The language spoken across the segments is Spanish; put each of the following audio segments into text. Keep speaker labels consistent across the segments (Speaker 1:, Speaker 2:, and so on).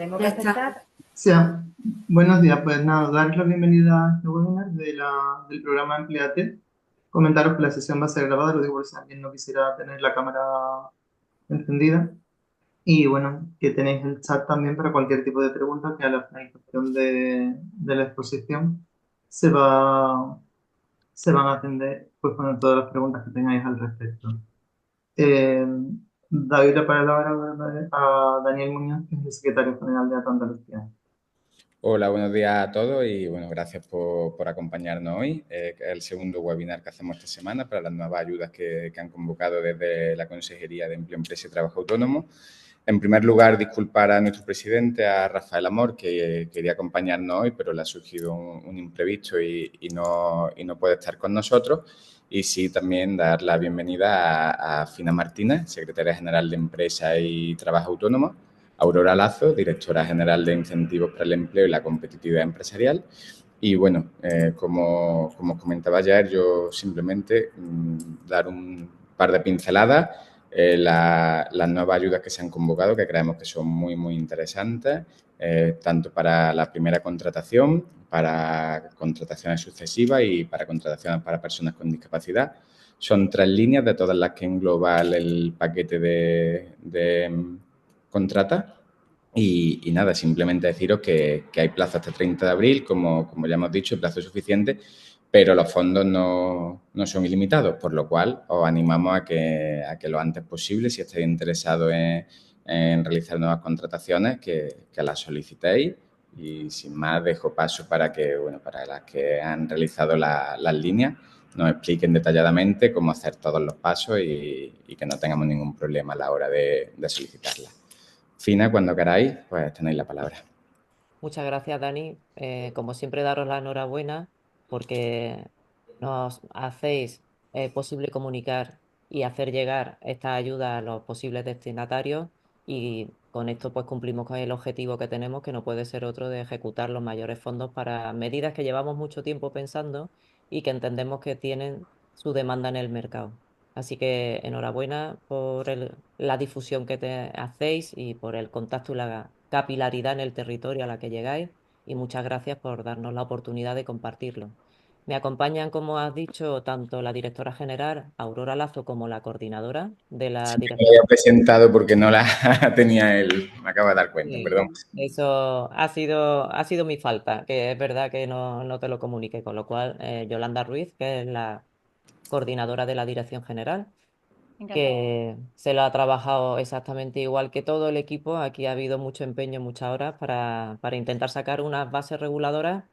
Speaker 1: Tengo que
Speaker 2: Ya está.
Speaker 1: aceptar.
Speaker 2: Sí, buenos días, pues nada, daros la bienvenida a este webinar del programa Empleate. Comentaros que la sesión va a ser grabada, lo digo por si alguien no quisiera tener la cámara encendida. Y bueno, que tenéis el chat también para cualquier tipo de pregunta que a la finalización de la exposición se va, se van a atender pues con todas las preguntas que tengáis al respecto. Eh, Doy la palabra a Daniel Muñoz, que es el secretario general de Ato Andalucía.
Speaker 3: Hola, buenos días a todos y bueno, gracias por acompañarnos hoy, que es el segundo webinar que hacemos esta semana para las nuevas ayudas que han convocado desde la Consejería de Empleo, Empresa y Trabajo Autónomo. En primer lugar, disculpar a nuestro presidente, a Rafael Amor, que quería acompañarnos hoy, pero le ha surgido un imprevisto y no puede estar con nosotros. Y sí, también dar la bienvenida a Fina Martínez, secretaria general de Empresa y Trabajo Autónomo, Aurora Lazo, directora general de Incentivos para el Empleo y la Competitividad Empresarial. Y bueno, como os comentaba ayer, yo simplemente dar un par de pinceladas, las nuevas ayudas que se han convocado, que creemos que son muy interesantes, tanto para la primera contratación, para contrataciones sucesivas y para contrataciones para personas con discapacidad. Son 3 líneas de todas las que engloba el paquete de contrata. Y nada, simplemente deciros que hay plazo hasta 30 de abril, como ya hemos dicho, plazo suficiente, pero los fondos no son ilimitados, por lo cual os animamos a que lo antes posible, si estáis interesados en realizar nuevas contrataciones, que las solicitéis. Y sin más, dejo paso para que, bueno, para las que han realizado las líneas, nos expliquen detalladamente cómo hacer todos los pasos y que no tengamos ningún problema a la hora de solicitarlas. Fina, cuando queráis, pues tenéis la palabra.
Speaker 1: Muchas gracias, Dani. Como siempre, daros la enhorabuena porque nos hacéis posible comunicar y hacer llegar esta ayuda a los posibles destinatarios y con esto pues cumplimos con el objetivo que tenemos, que no puede ser otro de ejecutar los mayores fondos para medidas que llevamos mucho tiempo pensando y que entendemos que tienen su demanda en el mercado. Así que enhorabuena por la difusión que te hacéis y por el contacto y la capilaridad en el territorio a la que llegáis y muchas gracias por darnos la oportunidad de compartirlo. Me acompañan, como has dicho, tanto la directora general, Aurora Lazo, como la coordinadora de la
Speaker 3: Sí, me
Speaker 1: dirección.
Speaker 3: había presentado porque no la tenía él. Me acabo de dar cuenta,
Speaker 1: Sí,
Speaker 3: perdón.
Speaker 1: eso ha sido mi falta, que es verdad que no te lo comuniqué, con lo cual Yolanda Ruiz, que es la coordinadora de la dirección general,
Speaker 4: Encantada.
Speaker 1: que se lo ha trabajado exactamente igual que todo el equipo. Aquí ha habido mucho empeño, muchas horas para intentar sacar unas bases reguladoras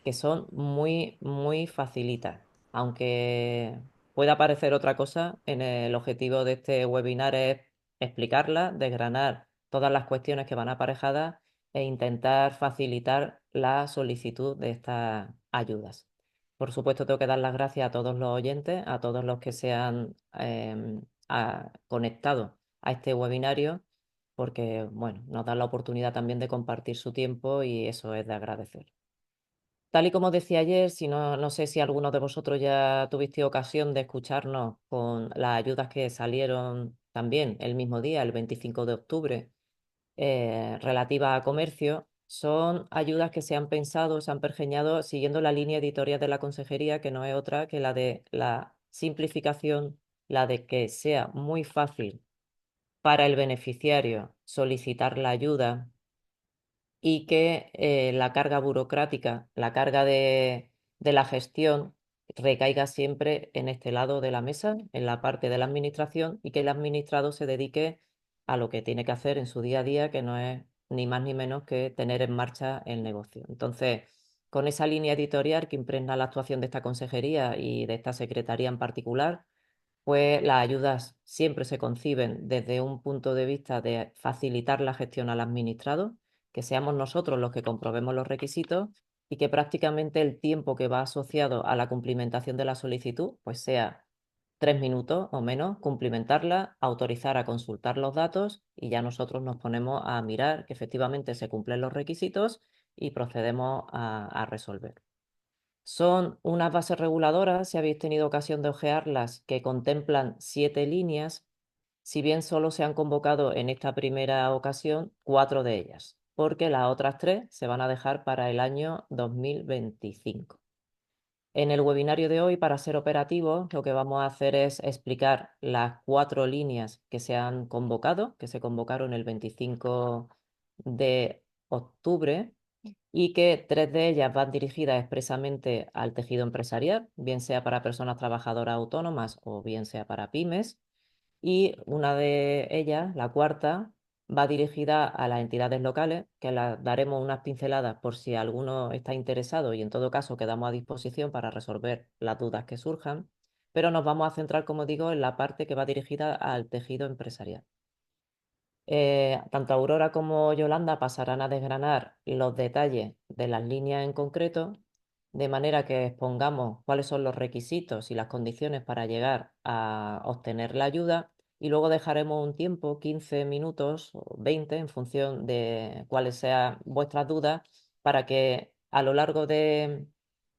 Speaker 1: que son muy facilitas. Aunque pueda parecer otra cosa, el objetivo de este webinar es explicarla, desgranar todas las cuestiones que van aparejadas e intentar facilitar la solicitud de estas ayudas. Por supuesto, tengo que dar las gracias a todos los oyentes, a todos los que se han conectado a este webinario, porque bueno, nos da la oportunidad también de compartir su tiempo y eso es de agradecer. Tal y como decía ayer, si no sé si alguno de vosotros ya tuviste ocasión de escucharnos con las ayudas que salieron también el mismo día, el 25 de octubre, relativas a comercio, son ayudas que se han pensado, se han pergeñado siguiendo la línea editorial de la consejería, que no es otra que la de la simplificación, la de que sea muy fácil para el beneficiario solicitar la ayuda y que la carga burocrática, la carga de la gestión recaiga siempre en este lado de la mesa, en la parte de la administración, y que el administrado se dedique a lo que tiene que hacer en su día a día, que no es ni más ni menos que tener en marcha el negocio. Entonces, con esa línea editorial que impregna la actuación de esta consejería y de esta secretaría en particular, pues las ayudas siempre se conciben desde un punto de vista de facilitar la gestión al administrado, que seamos nosotros los que comprobemos los requisitos y que prácticamente el tiempo que va asociado a la cumplimentación de la solicitud, pues sea 3 minutos o menos, cumplimentarla, autorizar a consultar los datos y ya nosotros nos ponemos a mirar que efectivamente se cumplen los requisitos y procedemos a resolver. Son unas bases reguladoras, si habéis tenido ocasión de hojearlas, que contemplan 7 líneas, si bien solo se han convocado en esta primera ocasión 4 de ellas. porque las otras 3 se van a dejar para el año 2025. En el webinario de hoy, para ser operativos, lo que vamos a hacer es explicar las 4 líneas que se han convocado, que se convocaron el 25 de octubre y que 3 de ellas van dirigidas expresamente al tejido empresarial, bien sea para personas trabajadoras autónomas o bien sea para pymes. Y una de ellas, la cuarta, va dirigida a las entidades locales, que las daremos unas pinceladas por si alguno está interesado y en todo caso quedamos a disposición para resolver las dudas que surjan, pero nos vamos a centrar, como digo, en la parte que va dirigida al tejido empresarial. Tanto Aurora como Yolanda pasarán a desgranar los detalles de las líneas en concreto, de manera que expongamos cuáles son los requisitos y las condiciones para llegar a obtener la ayuda y luego dejaremos un tiempo, 15 minutos o 20, en función de cuáles sean vuestras dudas, para que a lo largo de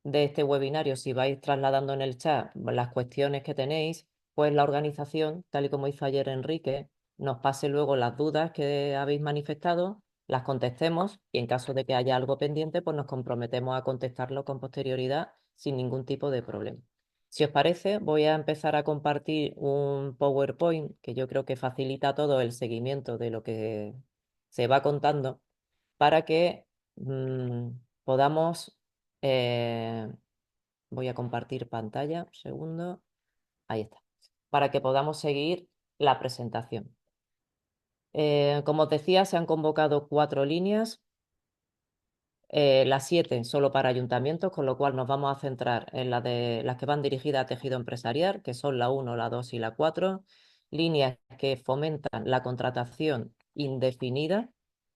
Speaker 1: este webinario, si vais trasladando en el chat las cuestiones que tenéis, pues la organización, tal y como hizo ayer Enrique, nos pase luego las dudas que habéis manifestado, las contestemos y en caso de que haya algo pendiente, pues nos comprometemos a contestarlo con posterioridad sin ningún tipo de problema. Si os parece, voy a empezar a compartir un PowerPoint que yo creo que facilita todo el seguimiento de lo que se va contando para que podamos... voy a compartir pantalla, un segundo. Ahí está. Para que podamos seguir la presentación. Como os decía, se han convocado 4 líneas, las 7 solo para ayuntamientos, con lo cual nos vamos a centrar en las que van dirigidas a tejido empresarial, que son la 1, la 2 y la 4, líneas que fomentan la contratación indefinida,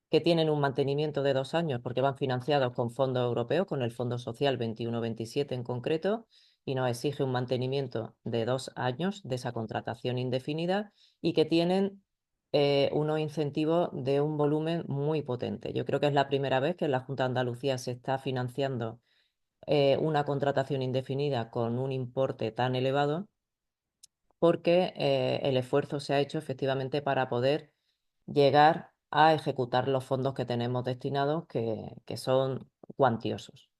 Speaker 1: que tienen un mantenimiento de 2 años porque van financiados con fondos europeos, con el Fondo Social 21-27 en concreto, y nos exige un mantenimiento de 2 años de esa contratación indefinida y que tienen unos incentivos de un volumen muy potente. Yo creo que es la primera vez que en la Junta de Andalucía se está financiando una contratación indefinida con un importe tan elevado, porque el esfuerzo se ha hecho efectivamente para poder llegar a ejecutar los fondos que tenemos destinados, que son cuantiosos.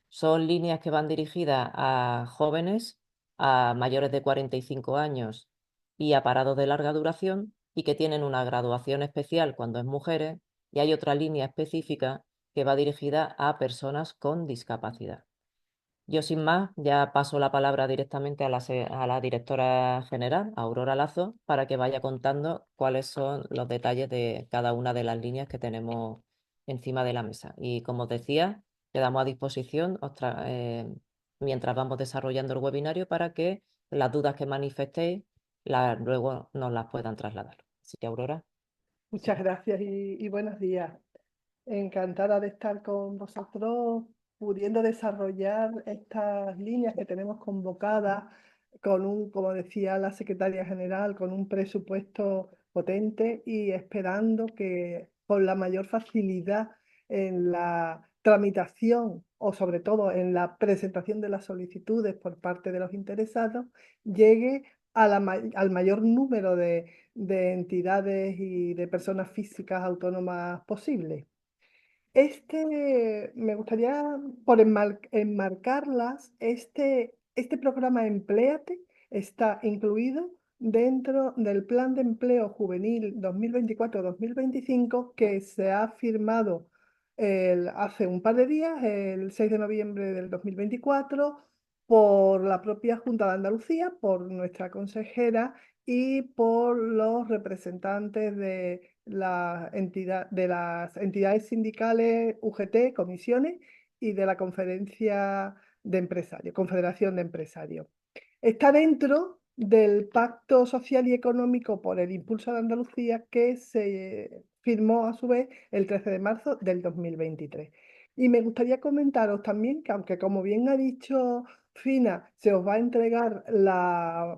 Speaker 1: Son líneas que van dirigidas a jóvenes, a mayores de 45 años y a parados de larga duración y que tienen una graduación especial cuando es mujeres, y hay otra línea específica que va dirigida a personas con discapacidad. Yo sin más ya paso la palabra directamente a la directora general, Aurora Lazo, para que vaya contando cuáles son los detalles de cada una de las líneas que tenemos encima de la mesa. Y como os decía, quedamos a disposición mientras vamos desarrollando el webinario para que las dudas que manifestéis luego nos las puedan trasladar. Así que, Aurora.
Speaker 4: Muchas gracias y buenos días. Encantada de estar con vosotros, pudiendo desarrollar estas líneas que tenemos convocadas con como decía la secretaria general, con un presupuesto potente y esperando que con la mayor facilidad en la tramitación o sobre todo en la presentación de las solicitudes por parte de los interesados, llegue al mayor número de entidades y de personas físicas autónomas posible. Me gustaría, por enmarcarlas, este programa Empléate está incluido dentro del Plan de Empleo Juvenil 2024-2025 que se ha firmado hace un par de días, el 6 de noviembre del 2024, por la propia Junta de Andalucía, por nuestra consejera y por los representantes de de las entidades sindicales, UGT, comisiones, y de la Conferencia de Empresarios, Confederación de Empresarios. Está dentro del Pacto Social y Económico por el Impulso de Andalucía, que se firmó a su vez el 13 de marzo del 2023. Y me gustaría comentaros también que, aunque como bien ha dicho Fina, se os va a entregar la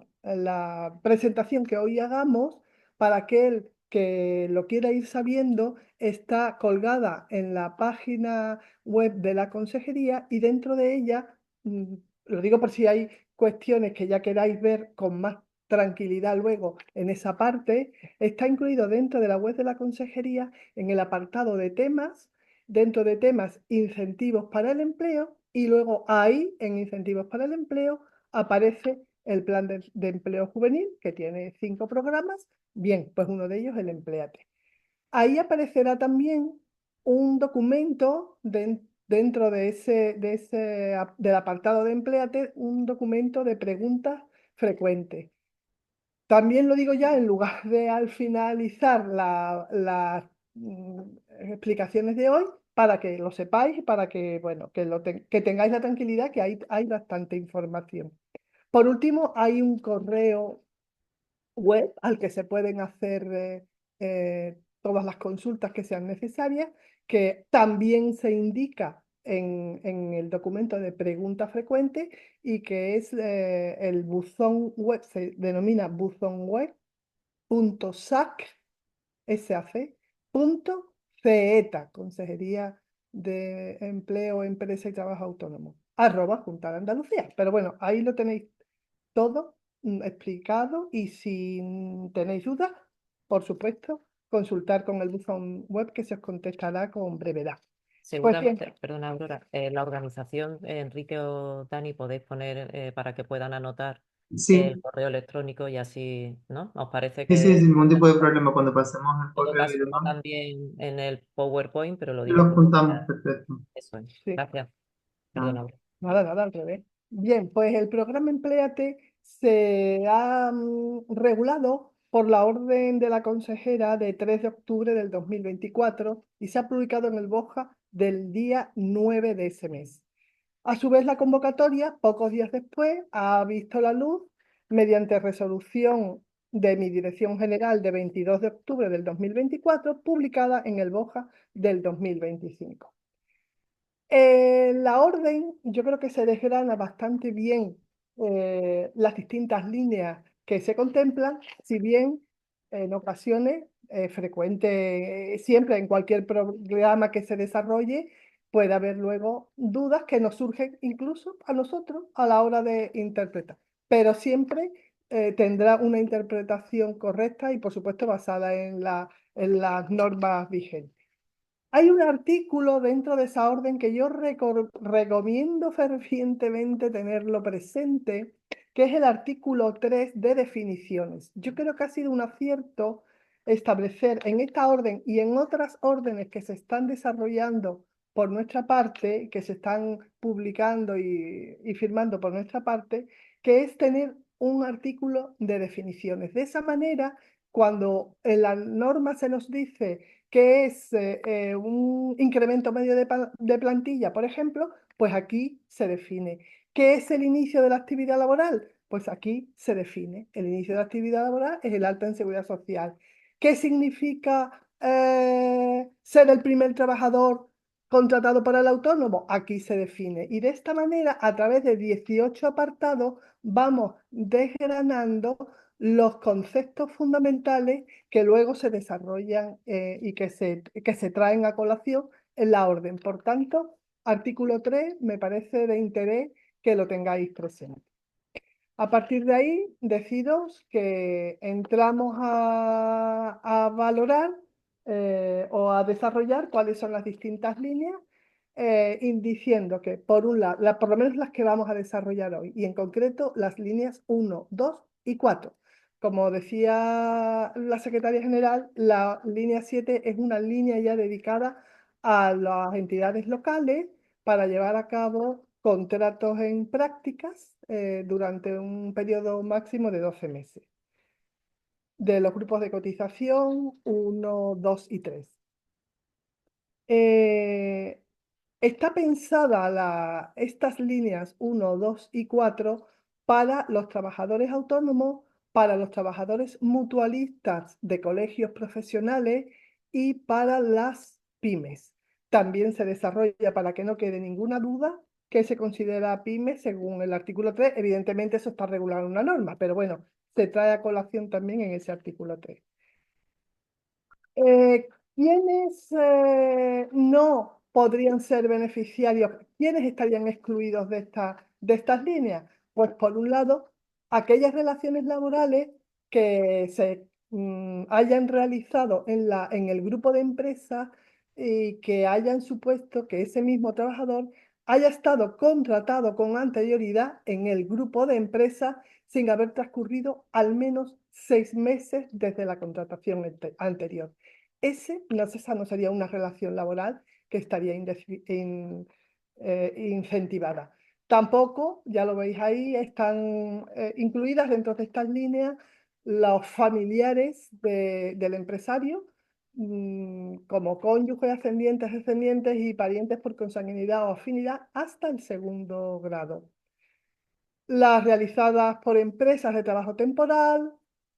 Speaker 4: presentación que hoy hagamos, para aquel que lo quiera ir sabiendo, está colgada en la página web de la consejería y dentro de ella, lo digo por si hay cuestiones que ya queráis ver con más tranquilidad luego en esa parte, está incluido dentro de la web de la consejería en el apartado de temas, dentro de temas incentivos para el empleo, y luego ahí en incentivos para el empleo aparece el plan de empleo juvenil, que tiene 5 programas. Bien, pues uno de ellos el Empléate. Ahí aparecerá también un documento dentro del apartado de Empléate, un documento de preguntas frecuentes. También lo digo ya, en lugar de al finalizar las explicaciones de hoy, para que lo sepáis y para que, bueno, que tengáis la tranquilidad que hay bastante información. Por último, hay un correo web al que se pueden hacer todas las consultas que sean necesarias, que también se indica en el documento de pregunta frecuente, y que es el buzón web, se denomina buzonweb.sac.ceta, Consejería de Empleo, Empresa y Trabajo Autónomo, @Junta de Andalucía. Pero bueno, ahí lo tenéis todo explicado, y si tenéis dudas, por supuesto, consultar con el buzón web, que se os contestará con brevedad. Pues bien,
Speaker 1: Seguramente, perdona, Aurora, la organización, Enrique o Dani, podéis poner para que puedan anotar el
Speaker 2: Sí,
Speaker 1: correo electrónico y así, ¿no? ¿Os parece
Speaker 2: sí, sí,
Speaker 1: que
Speaker 2: sin ningún tipo de problema cuando pasemos el
Speaker 1: en todo
Speaker 2: correo y
Speaker 1: caso está
Speaker 2: demás,
Speaker 1: también en el PowerPoint, pero lo digo
Speaker 2: los
Speaker 1: por
Speaker 2: juntamos, perfecto.
Speaker 1: eso es.
Speaker 4: sí.
Speaker 1: Gracias.
Speaker 2: Ah,
Speaker 1: Perdona, Aurora.
Speaker 4: Nada, al revés. Bien, pues el programa Empléate se ha regulado por la orden de la consejera de 3 de octubre del 2024, y se ha publicado en el BOJA del día 9 de ese mes. A su vez, la convocatoria, pocos días después, ha visto la luz mediante resolución de mi Dirección General de 22 de octubre del 2024, publicada en el BOJA del 2025. La orden, yo creo que se desgrana bastante bien las distintas líneas que se contemplan, si bien en ocasiones, frecuente, siempre en cualquier programa que se desarrolle, puede haber luego dudas que nos surgen incluso a nosotros a la hora de interpretar, pero siempre tendrá una interpretación correcta y, por supuesto, basada en las normas vigentes. Hay un artículo dentro de esa orden que yo recomiendo fervientemente tenerlo presente, que es el artículo 3 de definiciones. Yo creo que ha sido un acierto establecer en esta orden y en otras órdenes que se están desarrollando por nuestra parte, que se están publicando y firmando por nuestra parte, que es tener un artículo de definiciones. De esa manera, cuando en la norma se nos dice que es un incremento medio de plantilla, por ejemplo, pues aquí se define. ¿Qué es el inicio de la actividad laboral? Pues aquí se define. El inicio de la actividad laboral es el alta en seguridad social. ¿Qué significa ser el primer trabajador contratado para el autónomo? Aquí se define. Y de esta manera, a través de 18 apartados, vamos desgranando los conceptos fundamentales que luego se desarrollan y que se traen a colación en la orden. Por tanto, artículo 3 me parece de interés que lo tengáis presente. A partir de ahí, deciros que entramos a valorar o a desarrollar cuáles son las distintas líneas, diciendo que, por un lado, por lo menos las que vamos a desarrollar hoy, y en concreto las líneas 1, 2 y 4. Como decía la secretaria general, la línea 7 es una línea ya dedicada a las entidades locales para llevar a cabo contratos en prácticas durante un periodo máximo de 12 meses, de los grupos de cotización 1, 2 y 3. Está pensada estas líneas 1, 2 y 4 para los trabajadores autónomos, para los trabajadores mutualistas de colegios profesionales y para las pymes. También se desarrolla, para que no quede ninguna duda, que se considera pyme según el artículo 3. Evidentemente eso está regulado en una norma, pero bueno, se trae a colación también en ese artículo 3. ¿Quiénes no podrían ser beneficiarios? ¿Quiénes estarían excluidos de estas líneas? Pues por un lado, aquellas relaciones laborales que se hayan realizado en el grupo de empresa y que hayan supuesto que ese mismo trabajador haya estado contratado con anterioridad en el grupo de empresa sin haber transcurrido al menos 6 meses desde la contratación anterior. Esa no sería una relación laboral que estaría incentivada. Tampoco, ya lo veis ahí, están incluidas dentro de estas líneas los familiares del empresario, como cónyuges, ascendientes, descendientes y parientes por consanguinidad o afinidad hasta el 2.º grado. Las realizadas por empresas de trabajo temporal,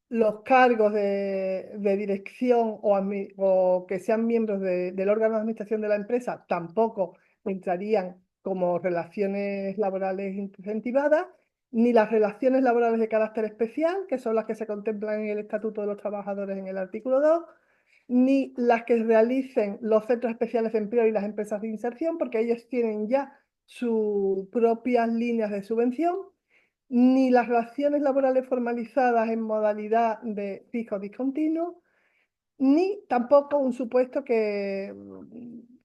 Speaker 4: los cargos de dirección o que sean miembros del órgano de administración de la empresa tampoco entrarían como relaciones laborales incentivadas, ni las relaciones laborales de carácter especial, que son las que se contemplan en el Estatuto de los Trabajadores en el artículo 2, ni las que realicen los centros especiales de empleo y las empresas de inserción, porque ellos tienen ya sus propias líneas de subvención, ni las relaciones laborales formalizadas en modalidad de fijo discontinuo, ni tampoco un supuesto que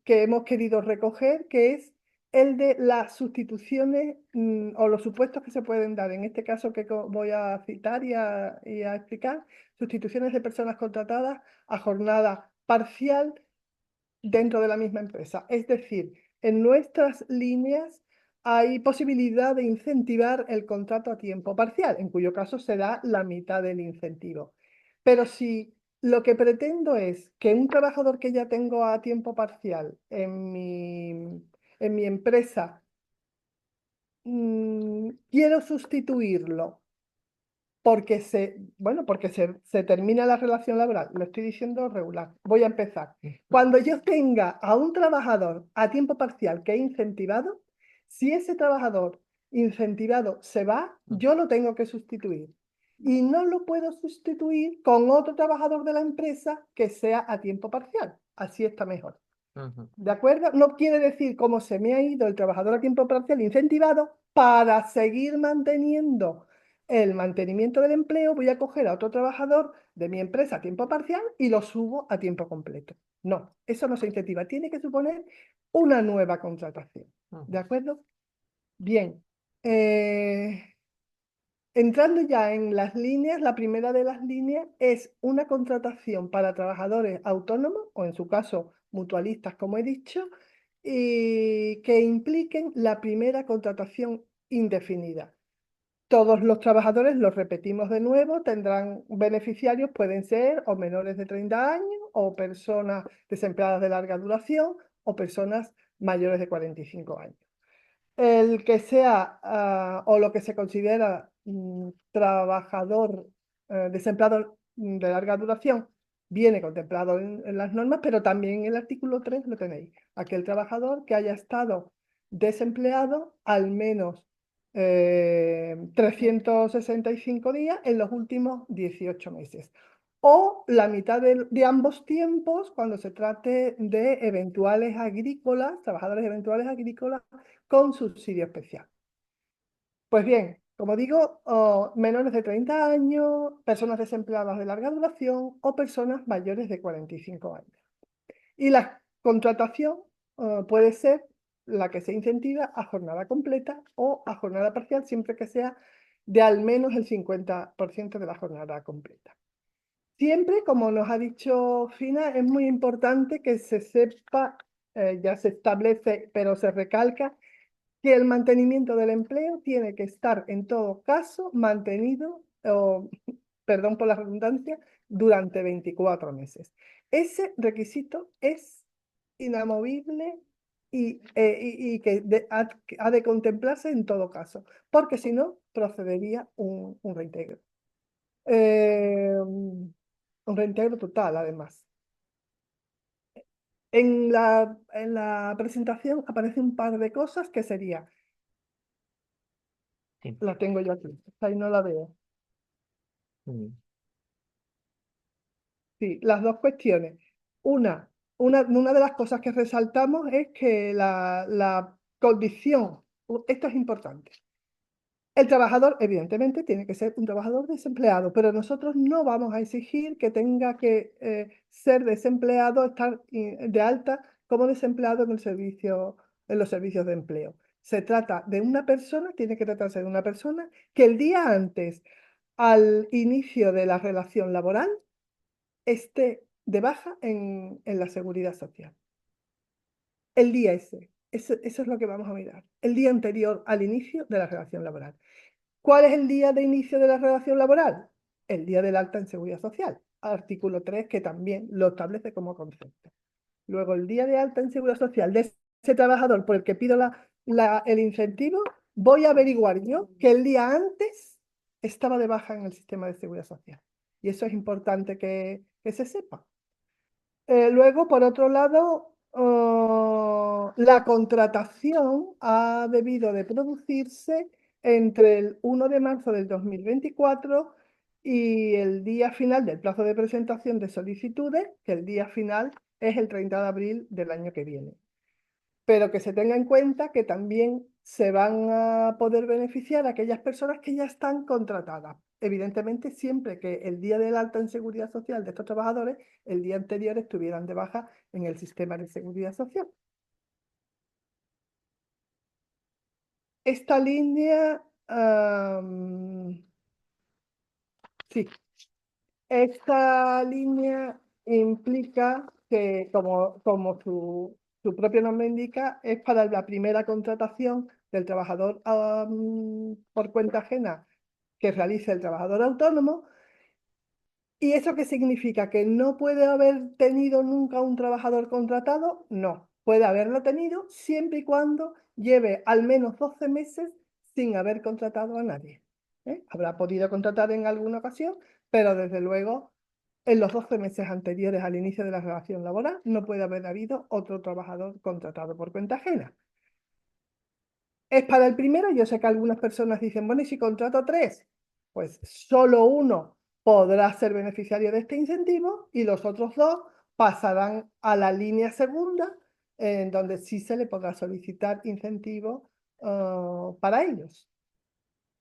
Speaker 4: hemos querido recoger, que es el de las sustituciones o los supuestos que se pueden dar, en este caso que voy a citar y a explicar, sustituciones de personas contratadas a jornada parcial dentro de la misma empresa. Es decir, en nuestras líneas hay posibilidad de incentivar el contrato a tiempo parcial, en cuyo caso se da la mitad del incentivo. Pero si lo que pretendo es que un trabajador que ya tengo a tiempo parcial en mi empresa, quiero sustituirlo porque se termina la relación laboral. Lo estoy diciendo regular. Voy a empezar. Cuando yo tenga a un trabajador a tiempo parcial que he incentivado, si ese trabajador incentivado se va, yo lo tengo que sustituir. Y no lo puedo sustituir con otro trabajador de la empresa que sea a tiempo parcial. Así está mejor. ¿De acuerdo? No quiere decir cómo se me ha ido el trabajador a tiempo parcial incentivado para seguir manteniendo el mantenimiento del empleo. Voy a coger a otro trabajador de mi empresa a tiempo parcial y lo subo a tiempo completo. No, eso no se incentiva. Tiene que suponer una nueva contratación. ¿De acuerdo? Bien. Entrando ya en las líneas, la primera de las líneas es una contratación para trabajadores autónomos o en su caso mutualistas, como he dicho, y que impliquen la primera contratación indefinida. Todos los trabajadores, los repetimos de nuevo, tendrán beneficiarios, pueden ser o menores de 30 años o personas desempleadas de larga duración o personas mayores de 45 años. El que sea o lo que se considera trabajador desempleado de larga duración viene contemplado en las normas, pero también en el artículo 3 lo tenéis. Aquel trabajador que haya estado desempleado al menos 365 días en los últimos 18 meses. O la mitad de ambos tiempos cuando se trate de eventuales agrícolas, trabajadores eventuales agrícolas con subsidio especial. Pues bien, como digo, menores de 30 años, personas desempleadas de larga duración o personas mayores de 45 años. Y la contratación puede ser la que se incentiva a jornada completa o a jornada parcial, siempre que sea de al menos el 50% de la jornada completa. Siempre, como nos ha dicho Fina, es muy importante que se sepa, ya se establece, pero se recalca, que el mantenimiento del empleo tiene que estar en todo caso mantenido, perdón por la redundancia, durante 24 meses. Ese requisito es inamovible y que ha de contemplarse en todo caso, porque si no, procedería un reintegro. Un reintegro total, además. En la presentación aparece un par de cosas que sería,
Speaker 1: Sí.
Speaker 4: la tengo yo aquí, ahí no la veo. Sí, las dos cuestiones. Una de las cosas que resaltamos es que la condición, esto es importante, El trabajador, evidentemente, tiene que ser un trabajador desempleado, pero nosotros no vamos a exigir que tenga que ser desempleado, estar de alta como desempleado en los servicios de empleo. Se trata de una persona, tiene que tratarse de una persona que el día antes, al inicio de la relación laboral, esté de baja en la seguridad social. El día ese. Eso es lo que vamos a mirar. El día anterior al inicio de la relación laboral. ¿Cuál es el día de inicio de la relación laboral? El día del alta en seguridad social. Artículo 3, que también lo establece como concepto. Luego, el día de alta en seguridad social de ese trabajador por el que pido el incentivo, voy a averiguar yo que el día antes estaba de baja en el sistema de seguridad social. Y eso es importante que se sepa. Luego, por otro lado, la contratación ha debido de producirse entre el 1 de marzo del 2024 y el día final del plazo de presentación de solicitudes, que el día final es el 30 de abril del año que viene. Pero que se tenga en cuenta que también se van a poder beneficiar aquellas personas que ya están contratadas. Evidentemente, siempre que el día del alta en seguridad social de estos trabajadores, el día anterior estuvieran de baja en el sistema de seguridad social. Esta línea, sí, esta línea implica que, como su propio nombre indica, es para la primera contratación del trabajador por cuenta ajena que realice el trabajador autónomo. ¿Y eso qué significa? ¿Que no puede haber tenido nunca un trabajador contratado? No, puede haberlo tenido siempre y cuando lleve al menos 12 meses sin haber contratado a nadie. Habrá podido contratar en alguna ocasión, pero desde luego en los 12 meses anteriores al inicio de la relación laboral no puede haber habido otro trabajador contratado por cuenta ajena. Es para el primero. Yo sé que algunas personas dicen, bueno, ¿y si contrato 3? Pues solo uno podrá ser beneficiario de este incentivo y los otros 2 pasarán a la línea segunda, en donde sí se le podrá solicitar incentivo para ellos.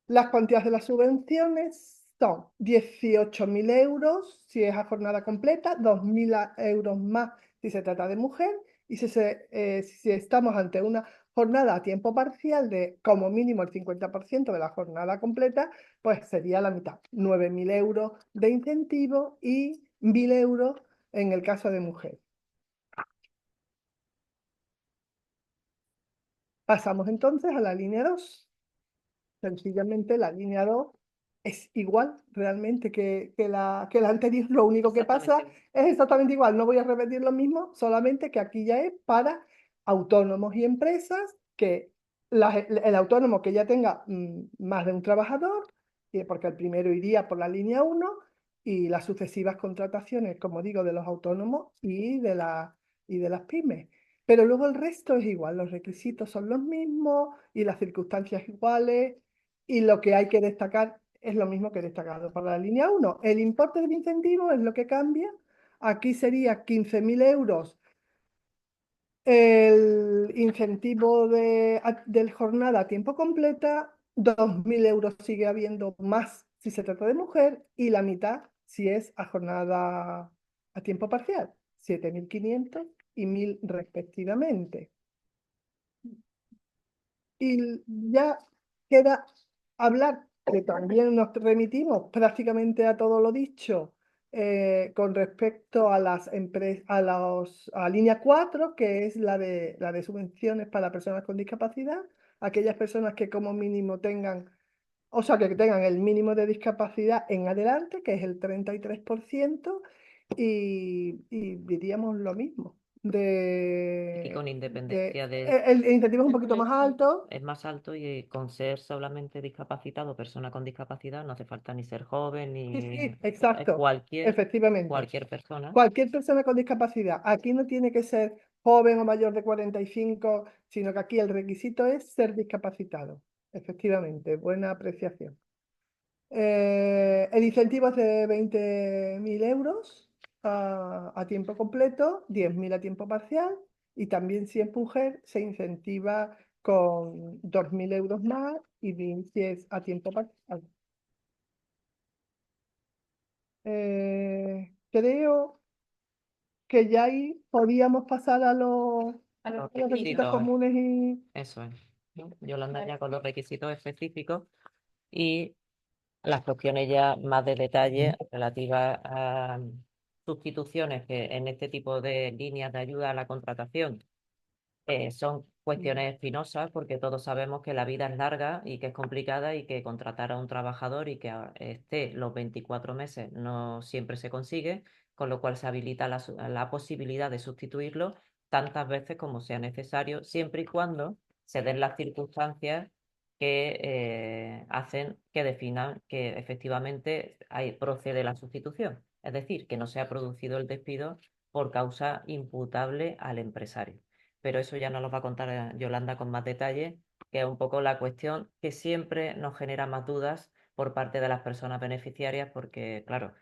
Speaker 4: Las cuantías de las subvenciones son 18.000 euros si es a jornada completa, 2.000 euros más si se trata de mujer, y si estamos ante una jornada a tiempo parcial de como mínimo el 50% de la jornada completa, pues sería la mitad, 9.000 euros de incentivo y 1.000 euros en el caso de mujer. Pasamos entonces a la línea 2. Sencillamente la línea 2 es igual realmente que la anterior. Lo único que pasa es exactamente igual. No voy a repetir lo mismo, solamente que aquí ya es para autónomos y empresas, que el autónomo que ya tenga más de un trabajador, porque el primero iría por la línea 1, y las sucesivas contrataciones, como digo, de los autónomos y de las pymes. Pero luego el resto es igual, los requisitos son los mismos y las circunstancias iguales, y lo que hay que destacar es lo mismo que he destacado para la línea 1. El importe del incentivo es lo que cambia. Aquí sería 15.000 euros el incentivo de jornada a tiempo completa, 2.000 euros sigue habiendo más si se trata de mujer y la mitad si es a jornada a tiempo parcial, 7.500 y 1.000 respectivamente. Y ya queda hablar, que también nos remitimos prácticamente a todo lo dicho con respecto a las a línea 4, que es la de subvenciones para personas con discapacidad, aquellas personas que como mínimo tengan, o sea, que tengan el mínimo de discapacidad en adelante, que es el 33%, y diríamos lo mismo.
Speaker 1: Y con independencia
Speaker 4: el incentivo es un poquito más alto.
Speaker 1: Es más alto, y con ser solamente discapacitado, persona con discapacidad, no hace falta ni ser joven ni
Speaker 4: Sí, exacto, efectivamente.
Speaker 1: cualquier persona.
Speaker 4: Cualquier persona con discapacidad. Aquí no tiene que ser joven o mayor de 45, sino que aquí el requisito es ser discapacitado. Efectivamente, buena apreciación. El incentivo es de 20.000 euros a tiempo completo, 10.000 a tiempo parcial, y también si es mujer se incentiva con 2.000 euros más y bien si es a tiempo parcial. Creo que ya ahí podíamos pasar a los
Speaker 1: Los
Speaker 4: requisitos
Speaker 1: requisitos,
Speaker 4: comunes y...
Speaker 1: eso es, ¿no? Yolanda ya con los requisitos específicos y las cuestiones ya más de detalle relativas a sustituciones que en este tipo de líneas de ayuda a la contratación son cuestiones espinosas porque todos sabemos que la vida es larga y que es complicada y que contratar a un trabajador y que esté los 24 meses no siempre se consigue, con lo cual se habilita la posibilidad de sustituirlo tantas veces como sea necesario, siempre y cuando se den las circunstancias que hacen que definan que efectivamente procede la sustitución. Es decir, que no se ha producido el despido por causa imputable al empresario. Pero eso ya nos lo va a contar Yolanda con más detalle, que es un poco la cuestión que siempre nos genera más dudas por parte de las personas beneficiarias, porque claro,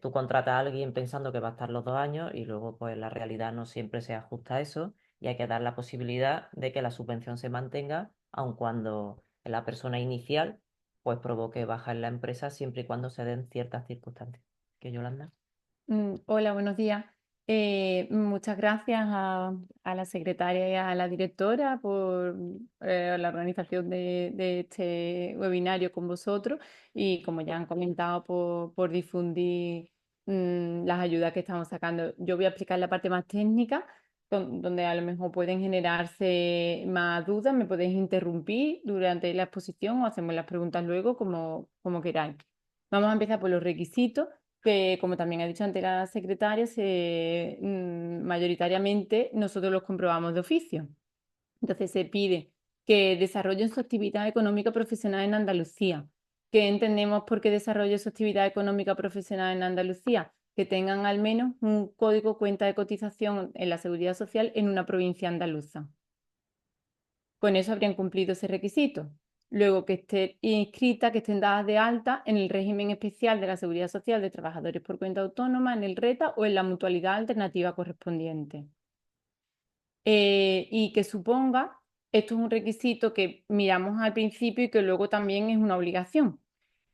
Speaker 1: tú contratas a alguien pensando que va a estar los 2 años y luego pues la realidad no siempre se ajusta a eso y hay que dar la posibilidad de que la subvención se mantenga, aun cuando la persona inicial pues provoque baja en la empresa siempre y cuando se den ciertas circunstancias. ¿Qué, Yolanda?
Speaker 5: Hola, buenos días. Muchas gracias a la secretaria y a la directora por la organización de este webinario con vosotros y, como ya han comentado, por difundir las ayudas que estamos sacando. Yo voy a explicar la parte más técnica, donde a lo mejor pueden generarse más dudas. Me podéis interrumpir durante la exposición o hacemos las preguntas luego, como queráis. Vamos a empezar por los requisitos que, como también ha dicho antes la secretaria, mayoritariamente nosotros los comprobamos de oficio. Entonces se pide que desarrollen su actividad económica profesional en Andalucía. ¿Qué entendemos por qué desarrolle su actividad económica profesional en Andalucía? Que tengan al menos un código cuenta de cotización en la Seguridad Social en una provincia andaluza. Con eso habrían cumplido ese requisito. Luego, que esté inscrita, que estén dadas de alta en el régimen especial de la Seguridad Social de Trabajadores por Cuenta Autónoma, en el RETA o en la mutualidad alternativa correspondiente. Y que suponga, esto es un requisito que miramos al principio y que luego también es una obligación.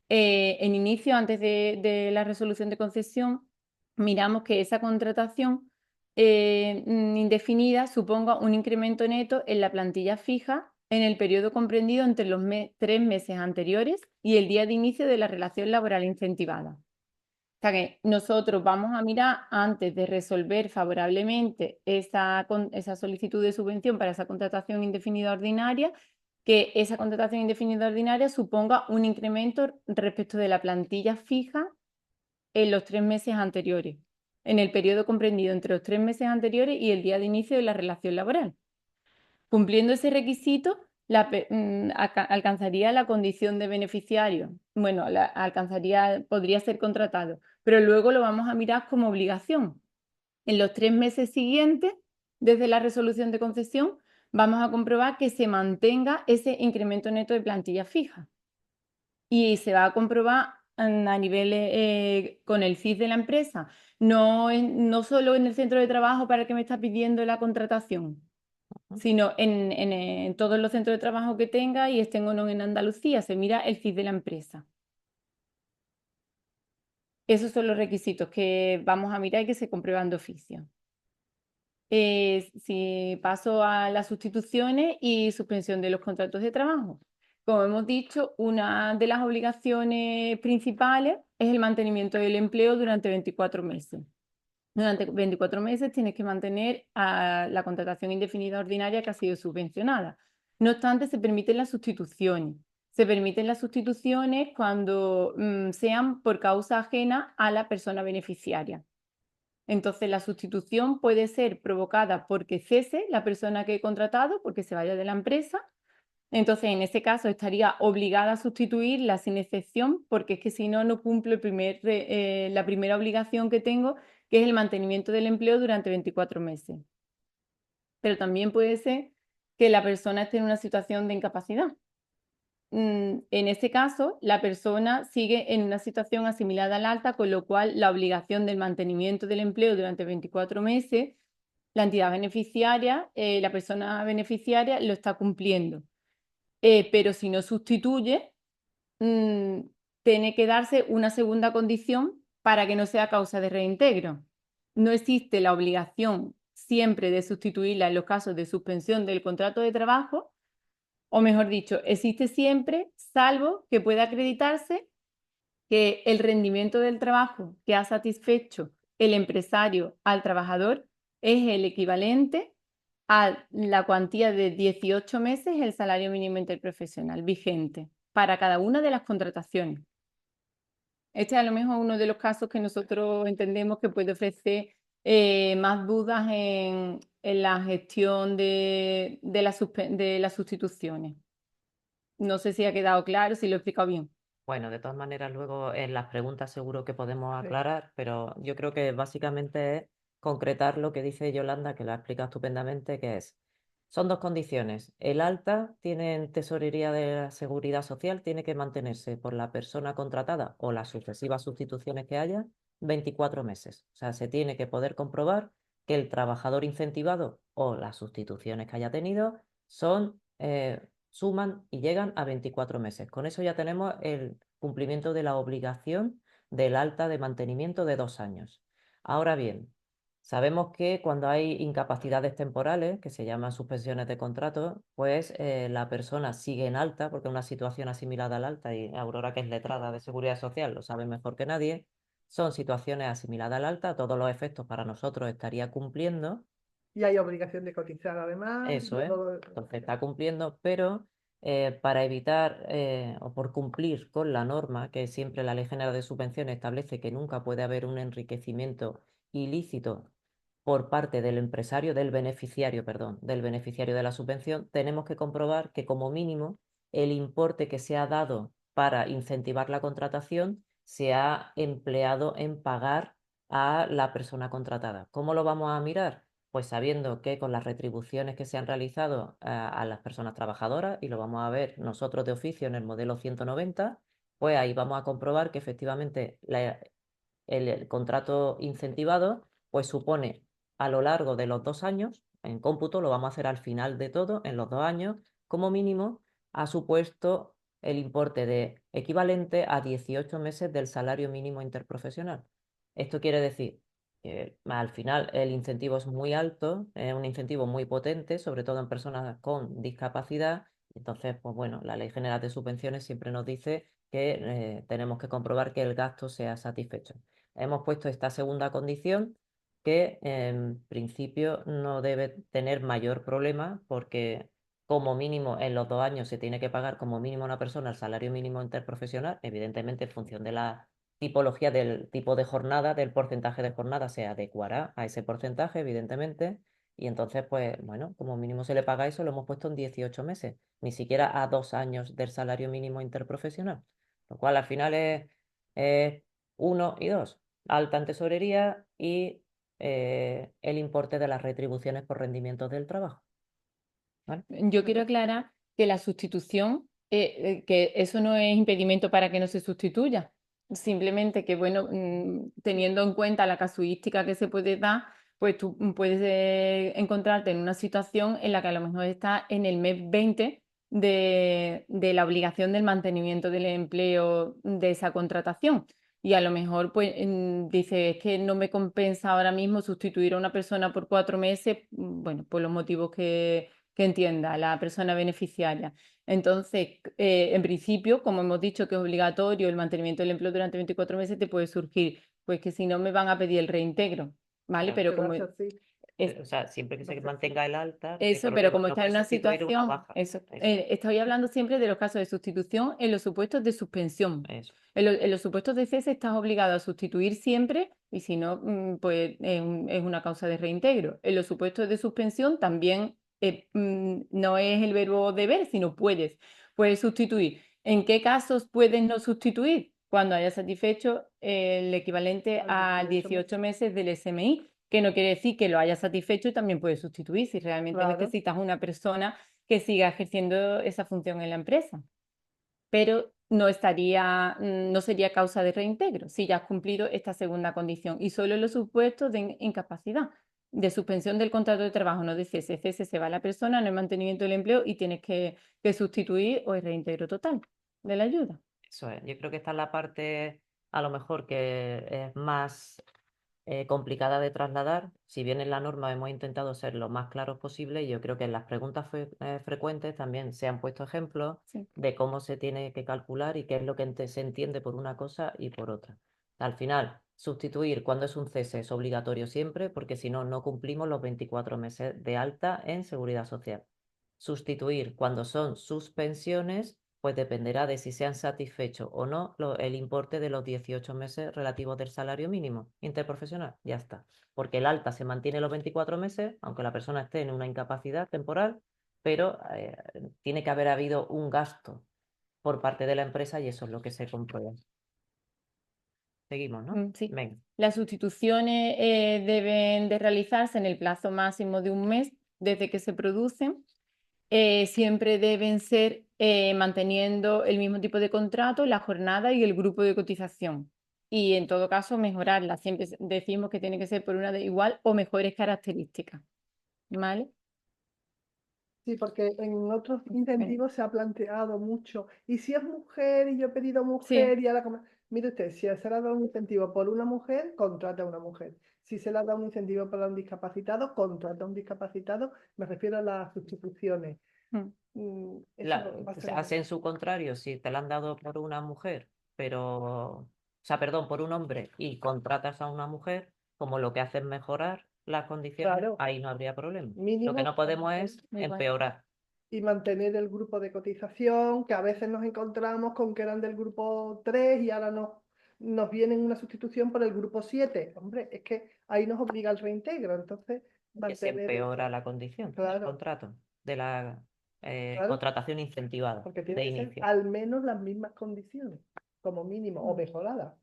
Speaker 5: En inicio, antes de la resolución de concesión, miramos que esa contratación indefinida suponga un incremento neto en la plantilla fija en el periodo comprendido entre los 3 meses anteriores y el día de inicio de la relación laboral incentivada. O sea que nosotros vamos a mirar, antes de resolver favorablemente esa solicitud de subvención para esa contratación indefinida ordinaria, que esa contratación indefinida ordinaria suponga un incremento respecto de la plantilla fija en los 3 meses anteriores, en el periodo comprendido entre los 3 meses anteriores y el día de inicio de la relación laboral. Cumpliendo ese requisito, alcanzaría la condición de beneficiario. Bueno, podría ser contratado, pero luego lo vamos a mirar como obligación. En los 3 meses siguientes, desde la resolución de concesión, vamos a comprobar que se mantenga ese incremento neto de plantilla fija. Y se va a comprobar a nivel con el CIS de la empresa, no solo en el centro de trabajo para el que me está pidiendo la contratación, sino en todos los centros de trabajo que tenga y estén o no en Andalucía, se mira el CIS de la empresa. Esos son los requisitos que vamos a mirar y que se comprueban de oficio. Si paso a las sustituciones y suspensión de los contratos de trabajo. Como hemos dicho, una de las obligaciones principales es el mantenimiento del empleo durante 24 meses. Durante 24 meses tienes que mantener a la contratación indefinida ordinaria que ha sido subvencionada. No obstante, se permiten las sustituciones. Se permiten las sustituciones cuando sean por causa ajena a la persona beneficiaria. Entonces, la sustitución puede ser provocada porque cese la persona que he contratado, porque se vaya de la empresa. Entonces, en ese caso, estaría obligada a sustituirla sin excepción, porque es que si no, no cumplo la primera obligación que tengo, que es el mantenimiento del empleo durante 24 meses. Pero también puede ser que la persona esté en una situación de incapacidad. En este caso, la persona sigue en una situación asimilada al alta, con lo cual la obligación del mantenimiento del empleo durante 24 meses la entidad beneficiaria, la persona beneficiaria lo está cumpliendo. Pero si no sustituye, tiene que darse una segunda condición para que no sea causa de reintegro. No existe la obligación siempre de sustituirla en los casos de suspensión del contrato de trabajo, o mejor dicho, existe siempre, salvo que pueda acreditarse que el rendimiento del trabajo que ha satisfecho el empresario al trabajador es el equivalente a la cuantía de 18 meses el salario mínimo interprofesional vigente para cada una de las contrataciones. Este es a lo mejor uno de los casos que nosotros entendemos que puede ofrecer más dudas en la gestión de las sustituciones. No sé si ha quedado claro, si lo he explicado bien.
Speaker 1: Bueno, de todas maneras, luego en las preguntas seguro que podemos
Speaker 4: Sí.
Speaker 1: aclarar, pero yo creo que básicamente es concretar lo que dice Yolanda, que lo ha explicado estupendamente, que es, son dos condiciones. El alta tiene en Tesorería de la Seguridad Social, tiene que mantenerse por la persona contratada o las sucesivas sustituciones que haya 24 meses. O sea, se tiene que poder comprobar que el trabajador incentivado o las sustituciones que haya tenido son suman y llegan a 24 meses. Con eso ya tenemos el cumplimiento de la obligación del alta de mantenimiento de 2 años. Ahora bien, sabemos que cuando hay incapacidades temporales, que se llaman suspensiones de contrato, pues la persona sigue en alta, porque es una situación asimilada al alta, y Aurora, que es letrada de Seguridad Social, lo sabe mejor que nadie, son situaciones asimiladas al alta, a todos los efectos para nosotros estaría cumpliendo.
Speaker 4: Y hay obligación de cotizar además.
Speaker 1: Eso
Speaker 4: de
Speaker 1: es,
Speaker 4: todo-
Speaker 1: entonces está cumpliendo, pero para evitar o por cumplir con la norma, que siempre la Ley General de Subvenciones establece que nunca puede haber un enriquecimiento ilícito por parte del empresario, del beneficiario, perdón, del beneficiario de la subvención, tenemos que comprobar que como mínimo el importe que se ha dado para incentivar la contratación se ha empleado en pagar a la persona contratada. ¿Cómo lo vamos a mirar? Pues sabiendo que con las retribuciones que se han realizado a las personas trabajadoras, y lo vamos a ver nosotros de oficio en el modelo 190, pues ahí vamos a comprobar que efectivamente el contrato incentivado pues supone a lo largo de los 2 años, en cómputo lo vamos a hacer al final de todo, en los 2 años, como mínimo, ha supuesto el importe de equivalente a 18 meses del salario mínimo interprofesional. Esto quiere decir que al final el incentivo es muy alto, es un incentivo muy potente, sobre todo en personas con discapacidad. Entonces, pues bueno, la Ley General de Subvenciones siempre nos dice que tenemos que comprobar que el gasto sea satisfecho. Hemos puesto esta segunda condición que en principio no debe tener mayor problema porque como mínimo en los 2 años se tiene que pagar como mínimo a una persona el salario mínimo interprofesional, evidentemente en función de la tipología del tipo de jornada, del porcentaje de jornada, se adecuará a ese porcentaje, evidentemente, y entonces, pues, bueno, como mínimo se le paga eso, lo hemos puesto en 18 meses, ni siquiera a 2 años del salario mínimo interprofesional, lo cual al final es 1 y 2, alta en tesorería y el importe de las retribuciones por rendimientos del trabajo. ¿Vale?
Speaker 5: Yo quiero aclarar que la sustitución, que eso no es impedimento para que no se sustituya. Simplemente que, bueno, teniendo en cuenta la casuística que se puede dar, pues tú puedes encontrarte en una situación en la que a lo mejor estás en el mes 20 de la obligación del mantenimiento del empleo de esa contratación. Y a lo mejor pues dices, es que no me compensa ahora mismo sustituir a una persona por 4 meses, bueno, por los motivos que entienda la persona beneficiaria. Entonces, en principio, como hemos dicho que es obligatorio el mantenimiento del empleo durante 24 meses, te puede surgir, pues que si no me van a pedir el reintegro, ¿vale?
Speaker 1: Claro.
Speaker 5: Pero
Speaker 4: Pero
Speaker 5: como
Speaker 4: eso sí.
Speaker 1: O sea, siempre que se
Speaker 4: Entonces,
Speaker 1: mantenga el alta,
Speaker 5: eso,
Speaker 1: por
Speaker 5: pero
Speaker 1: ejemplo,
Speaker 5: como
Speaker 1: no
Speaker 5: está en
Speaker 1: puede
Speaker 5: una
Speaker 1: sustituir una
Speaker 5: situación,
Speaker 1: baja.
Speaker 5: eso,
Speaker 1: Eso,
Speaker 5: estoy hablando siempre de los casos de sustitución en los supuestos de suspensión.
Speaker 1: eso.
Speaker 5: En los supuestos de cese estás obligado a sustituir siempre y si no, pues es una causa de reintegro. En los supuestos de suspensión también no es el verbo deber, sino puedes. Puedes sustituir. ¿En qué casos puedes no sustituir? Cuando hayas satisfecho el equivalente a 18 meses del SMI, que no quiere decir que lo hayas satisfecho y también puedes sustituir si realmente
Speaker 4: Claro.
Speaker 5: necesitas una persona que siga ejerciendo esa función en la empresa. Pero no sería causa de reintegro si ya has cumplido esta segunda condición y solo en los supuestos de incapacidad. de suspensión del contrato de trabajo, no de cese. Cese se va la persona, no hay mantenimiento del empleo y tienes que sustituir o el reintegro total de la ayuda.
Speaker 1: Eso es. Yo creo que esta es la parte, a lo mejor, que es más complicada de trasladar. Si bien en la norma hemos intentado ser lo más claros posible, y yo creo que en las preguntas frecuentes también se han puesto ejemplos
Speaker 5: Sí.
Speaker 1: de cómo se tiene que calcular y qué es lo que se entiende por una cosa y por otra. Al final, sustituir cuando es un cese es obligatorio siempre, porque si no, no cumplimos los 24 meses de alta en Seguridad Social. Sustituir cuando son suspensiones, pues dependerá de si se han satisfecho o no el importe de los 18 meses relativos del salario mínimo interprofesional. Ya está. Porque el alta se mantiene los 24 meses, aunque la persona esté en una incapacidad temporal, pero tiene que haber habido un gasto por parte de la empresa y eso es lo que se comprueba. Seguimos, ¿no?
Speaker 5: Sí.
Speaker 1: Venga.
Speaker 5: Las sustituciones deben de realizarse en el plazo máximo de un mes desde que se producen. Siempre deben ser manteniendo el mismo tipo de contrato, la jornada y el grupo de cotización. Y en todo caso, mejorarla. Siempre decimos que tiene que ser por una de igual o mejores características. ¿Vale?
Speaker 4: Sí, porque en otros incentivos se ha planteado mucho. Y si es mujer y yo he pedido mujer y ahora... Mire usted, si se le ha dado un incentivo por una mujer, contrata a una mujer. Si se le ha dado un incentivo para un discapacitado, contrata a un discapacitado. Me refiero a las sustituciones. Eso va a ser
Speaker 1: Hacen su contrario, si te la han dado por una mujer, o sea, perdón, por un hombre y contratas a una mujer, como lo que hace es mejorar las condiciones,
Speaker 4: Claro.
Speaker 1: ahí no habría problema. Lo
Speaker 4: Mínimo
Speaker 1: que no podemos es
Speaker 5: igual.
Speaker 1: empeorar.
Speaker 4: y mantener el grupo de cotización, que a veces nos encontramos con que eran del grupo 3 y ahora nos vienen una sustitución por el grupo 7. Hombre, es que ahí nos obliga el reintegro, entonces
Speaker 1: Que se
Speaker 4: mantener
Speaker 1: empeora la condición del
Speaker 4: Claro,
Speaker 1: contrato, de la
Speaker 4: claro,
Speaker 1: contratación incentivada
Speaker 4: porque
Speaker 1: de
Speaker 4: tiene que ser
Speaker 1: inicio.
Speaker 4: al menos las mismas condiciones, como mínimo, o mejoradas.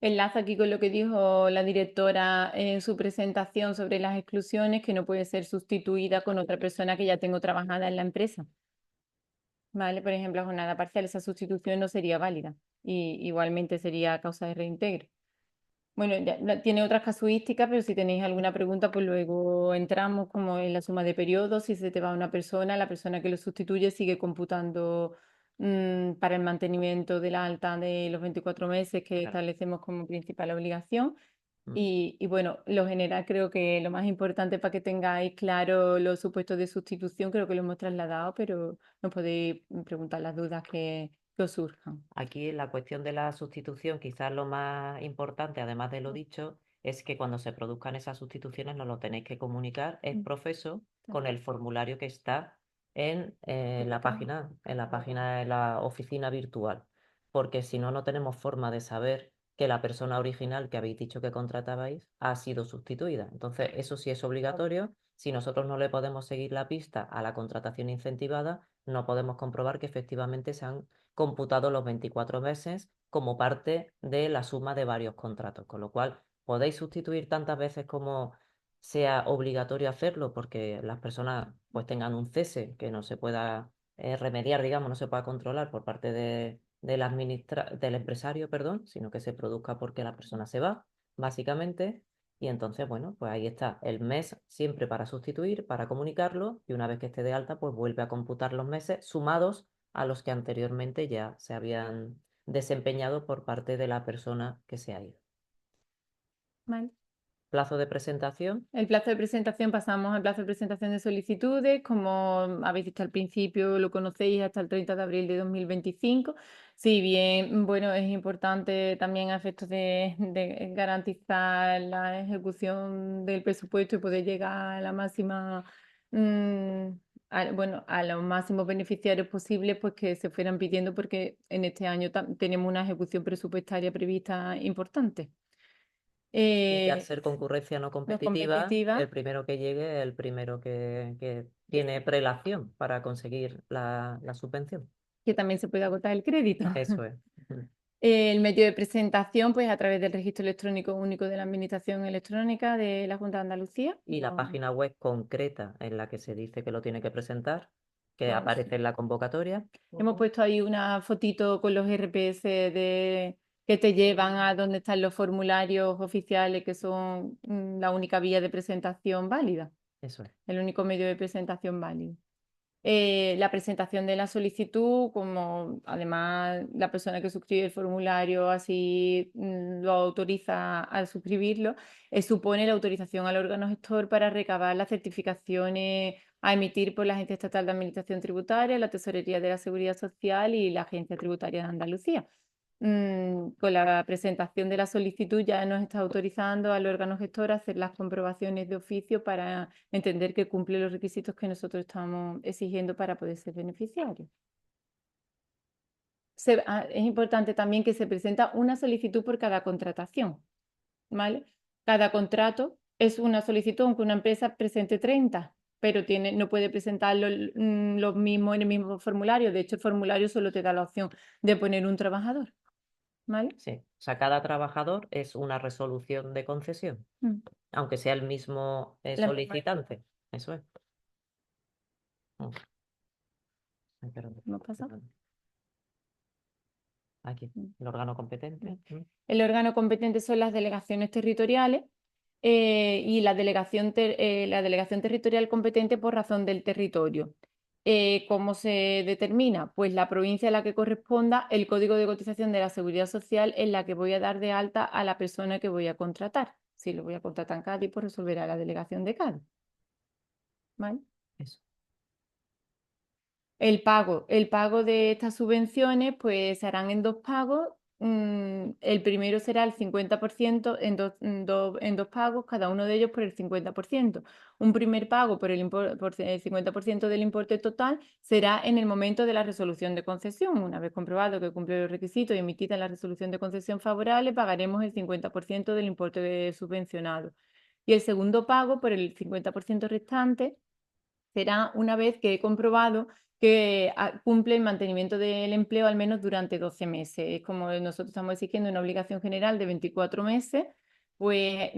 Speaker 5: Enlaza aquí con lo que dijo la directora en su presentación sobre las exclusiones, que no puede ser sustituida con otra persona que ya tengo trabajada en la empresa. ¿Vale? Por ejemplo, la jornada parcial, esa sustitución no sería válida y igualmente sería causa de reintegro. Bueno, tiene otras casuísticas, pero si tenéis alguna pregunta, pues luego entramos como en la suma de periodos. Si se te va una persona, la persona que lo sustituye sigue computando para el mantenimiento del alta de los 24 meses que
Speaker 1: Claro.
Speaker 5: establecemos como principal obligación.
Speaker 1: Mm.
Speaker 5: Y bueno, lo general creo que lo más importante para que tengáis claro los supuestos de sustitución, creo que lo hemos trasladado, pero nos podéis preguntar las dudas que os surjan.
Speaker 1: Aquí la cuestión de la sustitución, quizás lo más importante, además de lo dicho, es que cuando se produzcan esas sustituciones nos lo tenéis que comunicar ex profeso con el formulario que está en la página, en la oficina virtual. Porque si no, no tenemos forma de saber que la persona original que habéis dicho que contratabais ha sido sustituida. Entonces, eso sí es obligatorio. Si nosotros no le podemos seguir la pista a la contratación incentivada, no podemos comprobar que efectivamente se han computado los 24 meses como parte de la suma de varios contratos, con lo cual podéis sustituir tantas veces como sea obligatorio hacerlo, porque las personas pues tengan un cese que no se pueda remediar, digamos, no se pueda controlar por parte del empresario, perdón, sino que se produzca porque la persona se va, básicamente. Y entonces, bueno, pues ahí está el mes siempre para sustituir, para comunicarlo, y una vez que esté de alta, pues vuelve a computar los meses sumados a los que anteriormente ya se habían desempeñado por parte de la persona que se ha ido.
Speaker 5: ¿Vale?
Speaker 1: Plazo de presentación.
Speaker 5: El plazo de presentación, pasamos al plazo de presentación de solicitudes, como habéis dicho al principio, lo conocéis hasta el 30 de abril de 2025. Si bien, bueno, es importante también a efectos de garantizar la ejecución del presupuesto y poder llegar a la máxima, a los máximos beneficiarios posibles, pues que se fueran pidiendo, porque en este año tenemos una ejecución presupuestaria prevista importante.
Speaker 1: Y al ser concurrencia no competitiva, el primero que llegue es el primero que tiene prelación para conseguir la subvención.
Speaker 5: Que también se puede agotar el crédito.
Speaker 1: Eso es.
Speaker 5: El medio de presentación, pues a través del Registro Electrónico Único de la Administración Electrónica de la Junta de Andalucía.
Speaker 1: Y la página web concreta en la que se dice que lo tiene que presentar, que aparece en la convocatoria.
Speaker 5: Hemos puesto ahí una fotito con los RPS que te llevan a donde están los formularios oficiales, que son la única vía de presentación válida,
Speaker 1: Eso es.
Speaker 5: el único medio de presentación válido. La presentación de la solicitud, como además la persona que suscribe el formulario así lo autoriza al suscribirlo, supone la autorización al órgano gestor para recabar las certificaciones a emitir por la Agencia Estatal de Administración Tributaria, la Tesorería de la Seguridad Social y la Agencia Tributaria de Andalucía. Con la presentación de la solicitud ya nos está autorizando al órgano gestor a hacer las comprobaciones de oficio para entender que cumple los requisitos que nosotros estamos exigiendo para poder ser beneficiario. Es importante también que se presenta una solicitud por cada contratación, ¿vale? Cada contrato es una solicitud, aunque una empresa presente 30, pero no puede presentarlo los mismos en el mismo formulario. De hecho, el formulario solo te da la opción de poner un trabajador. ¿Vale?
Speaker 1: Sí, o sea, cada trabajador es una resolución de concesión, aunque sea el mismo solicitante. Eso es. Ay, perdón.
Speaker 5: ¿Cómo pasa?
Speaker 1: Aquí, el órgano competente.
Speaker 5: El órgano competente son las delegaciones territoriales y la delegación territorial competente por razón del territorio. ¿Cómo se determina? Pues la provincia a la que corresponda, el código de cotización de la Seguridad Social en la que voy a dar de alta a la persona que voy a contratar. Si lo voy a contratar en Cádiz, pues resolverá la delegación de Cádiz. ¿Vale?
Speaker 1: Eso.
Speaker 5: El pago de estas subvenciones pues se harán en dos pagos. El primero será el 50% en dos pagos, cada uno de ellos por el 50%. Un primer pago por el 50% del importe total será en el momento de la resolución de concesión. Una vez comprobado que cumple los requisitos y emitida la resolución de concesión favorable, pagaremos el 50% del importe subvencionado. Y el segundo pago por el 50% restante será una vez que he comprobado que cumple el mantenimiento del empleo al menos durante 12 meses. Es como nosotros estamos exigiendo una obligación general de 24 meses, pues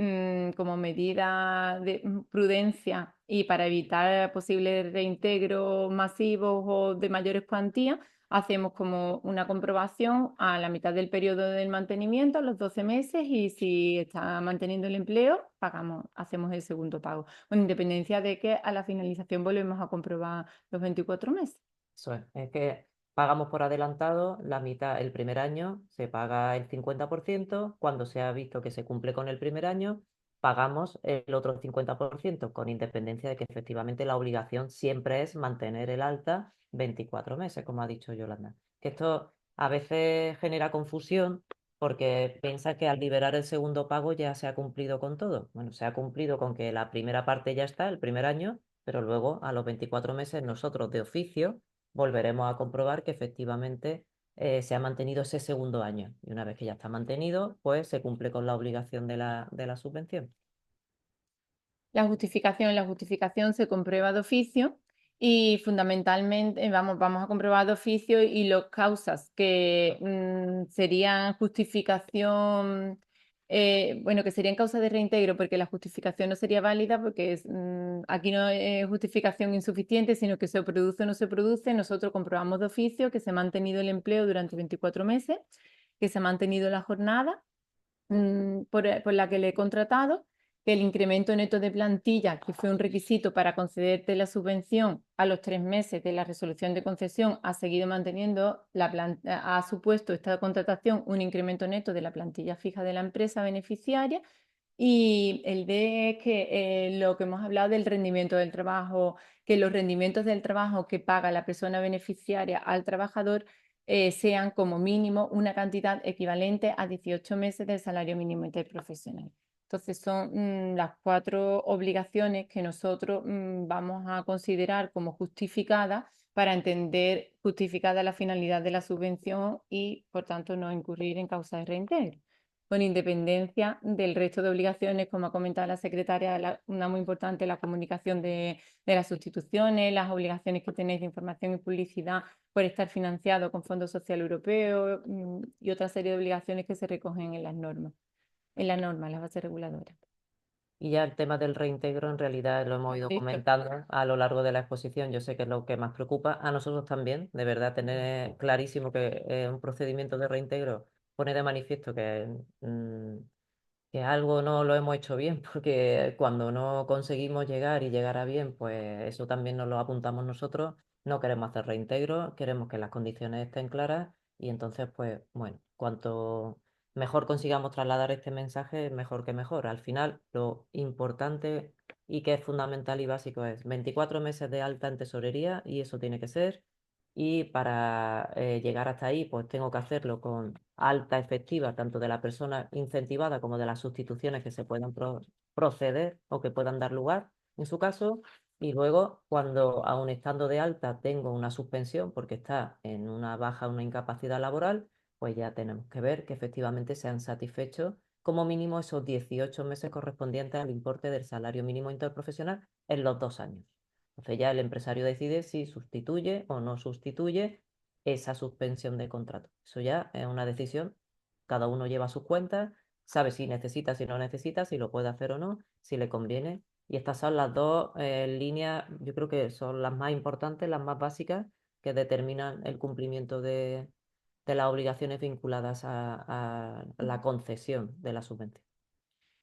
Speaker 5: como medida de prudencia y para evitar posibles reintegros masivos o de mayores cuantías, hacemos como una comprobación a la mitad del periodo del mantenimiento, a los 12 meses, y si está manteniendo el empleo, hacemos el segundo pago, con independencia de que a la finalización volvemos a comprobar los 24 meses.
Speaker 1: Eso es que pagamos por adelantado la mitad, el primer año se paga el 50%, cuando se ha visto que se cumple con el primer año, pagamos el otro 50%, con independencia de que efectivamente la obligación siempre es mantener el alta 24 meses, como ha dicho Yolanda. Que esto a veces genera confusión porque piensa que al liberar el segundo pago ya se ha cumplido con todo. Bueno, se ha cumplido con que la primera parte ya está, el primer año, pero luego a los 24 meses nosotros de oficio volveremos a comprobar que efectivamente se ha mantenido ese segundo año. Y una vez que ya está mantenido, pues se cumple con la obligación de la subvención.
Speaker 5: La justificación se comprueba de oficio y fundamentalmente vamos a comprobar de oficio y las causas que serían justificación, que serían causas de reintegro, porque la justificación no sería válida porque aquí no es justificación insuficiente, sino que se produce o no se produce. Nosotros comprobamos de oficio que se ha mantenido el empleo durante 24 meses, que se ha mantenido la jornada por la que le he contratado, que el incremento neto de plantilla, que fue un requisito para concederte la subvención a los 3 meses de la resolución de concesión, ha seguido manteniendo ha supuesto esta contratación un incremento neto de la plantilla fija de la empresa beneficiaria. Y el D es que lo que hemos hablado del rendimiento del trabajo, que los rendimientos del trabajo que paga la persona beneficiaria al trabajador sean como mínimo una cantidad equivalente a 18 meses del salario mínimo interprofesional. Entonces son las 4 obligaciones que nosotros vamos a considerar como justificadas para entender justificada la finalidad de la subvención y, por tanto, no incurrir en causa de reintegro. Con independencia del resto de obligaciones, como ha comentado la secretaria, una muy importante, la comunicación de las sustituciones, las obligaciones que tenéis de información y publicidad por estar financiado con Fondo Social Europeo y otra serie de obligaciones que se recogen en las normas, las bases reguladoras.
Speaker 1: Y ya el tema del reintegro, en realidad lo hemos ido comentando a lo largo de la exposición. Yo sé que es lo que más preocupa a nosotros también, de verdad, tener clarísimo que un procedimiento de reintegro pone de manifiesto que algo no lo hemos hecho bien, porque cuando no conseguimos llegar y llegar a bien, pues eso también nos lo apuntamos nosotros. No queremos hacer reintegro, queremos que las condiciones estén claras y entonces, pues bueno, cuanto mejor consigamos trasladar este mensaje, mejor que mejor. Al final, lo importante y que es fundamental y básico es 24 meses de alta en tesorería y eso tiene que ser. Y para llegar hasta ahí, pues tengo que hacerlo con alta efectiva, tanto de la persona incentivada como de las sustituciones que se puedan proceder o que puedan dar lugar en su caso. Y luego, cuando aun estando de alta tengo una suspensión porque está en una baja, una incapacidad laboral, pues ya tenemos que ver que efectivamente se han satisfecho como mínimo esos 18 meses correspondientes al importe del salario mínimo interprofesional en los 2 años. Entonces ya el empresario decide si sustituye o no sustituye esa suspensión de contrato. Eso ya es una decisión, cada uno lleva sus cuentas, sabe si necesita, si no necesita, si lo puede hacer o no, si le conviene. Y estas son las dos líneas, yo creo que son las más importantes, las más básicas, que determinan el cumplimiento de las obligaciones vinculadas a la concesión de la subvención.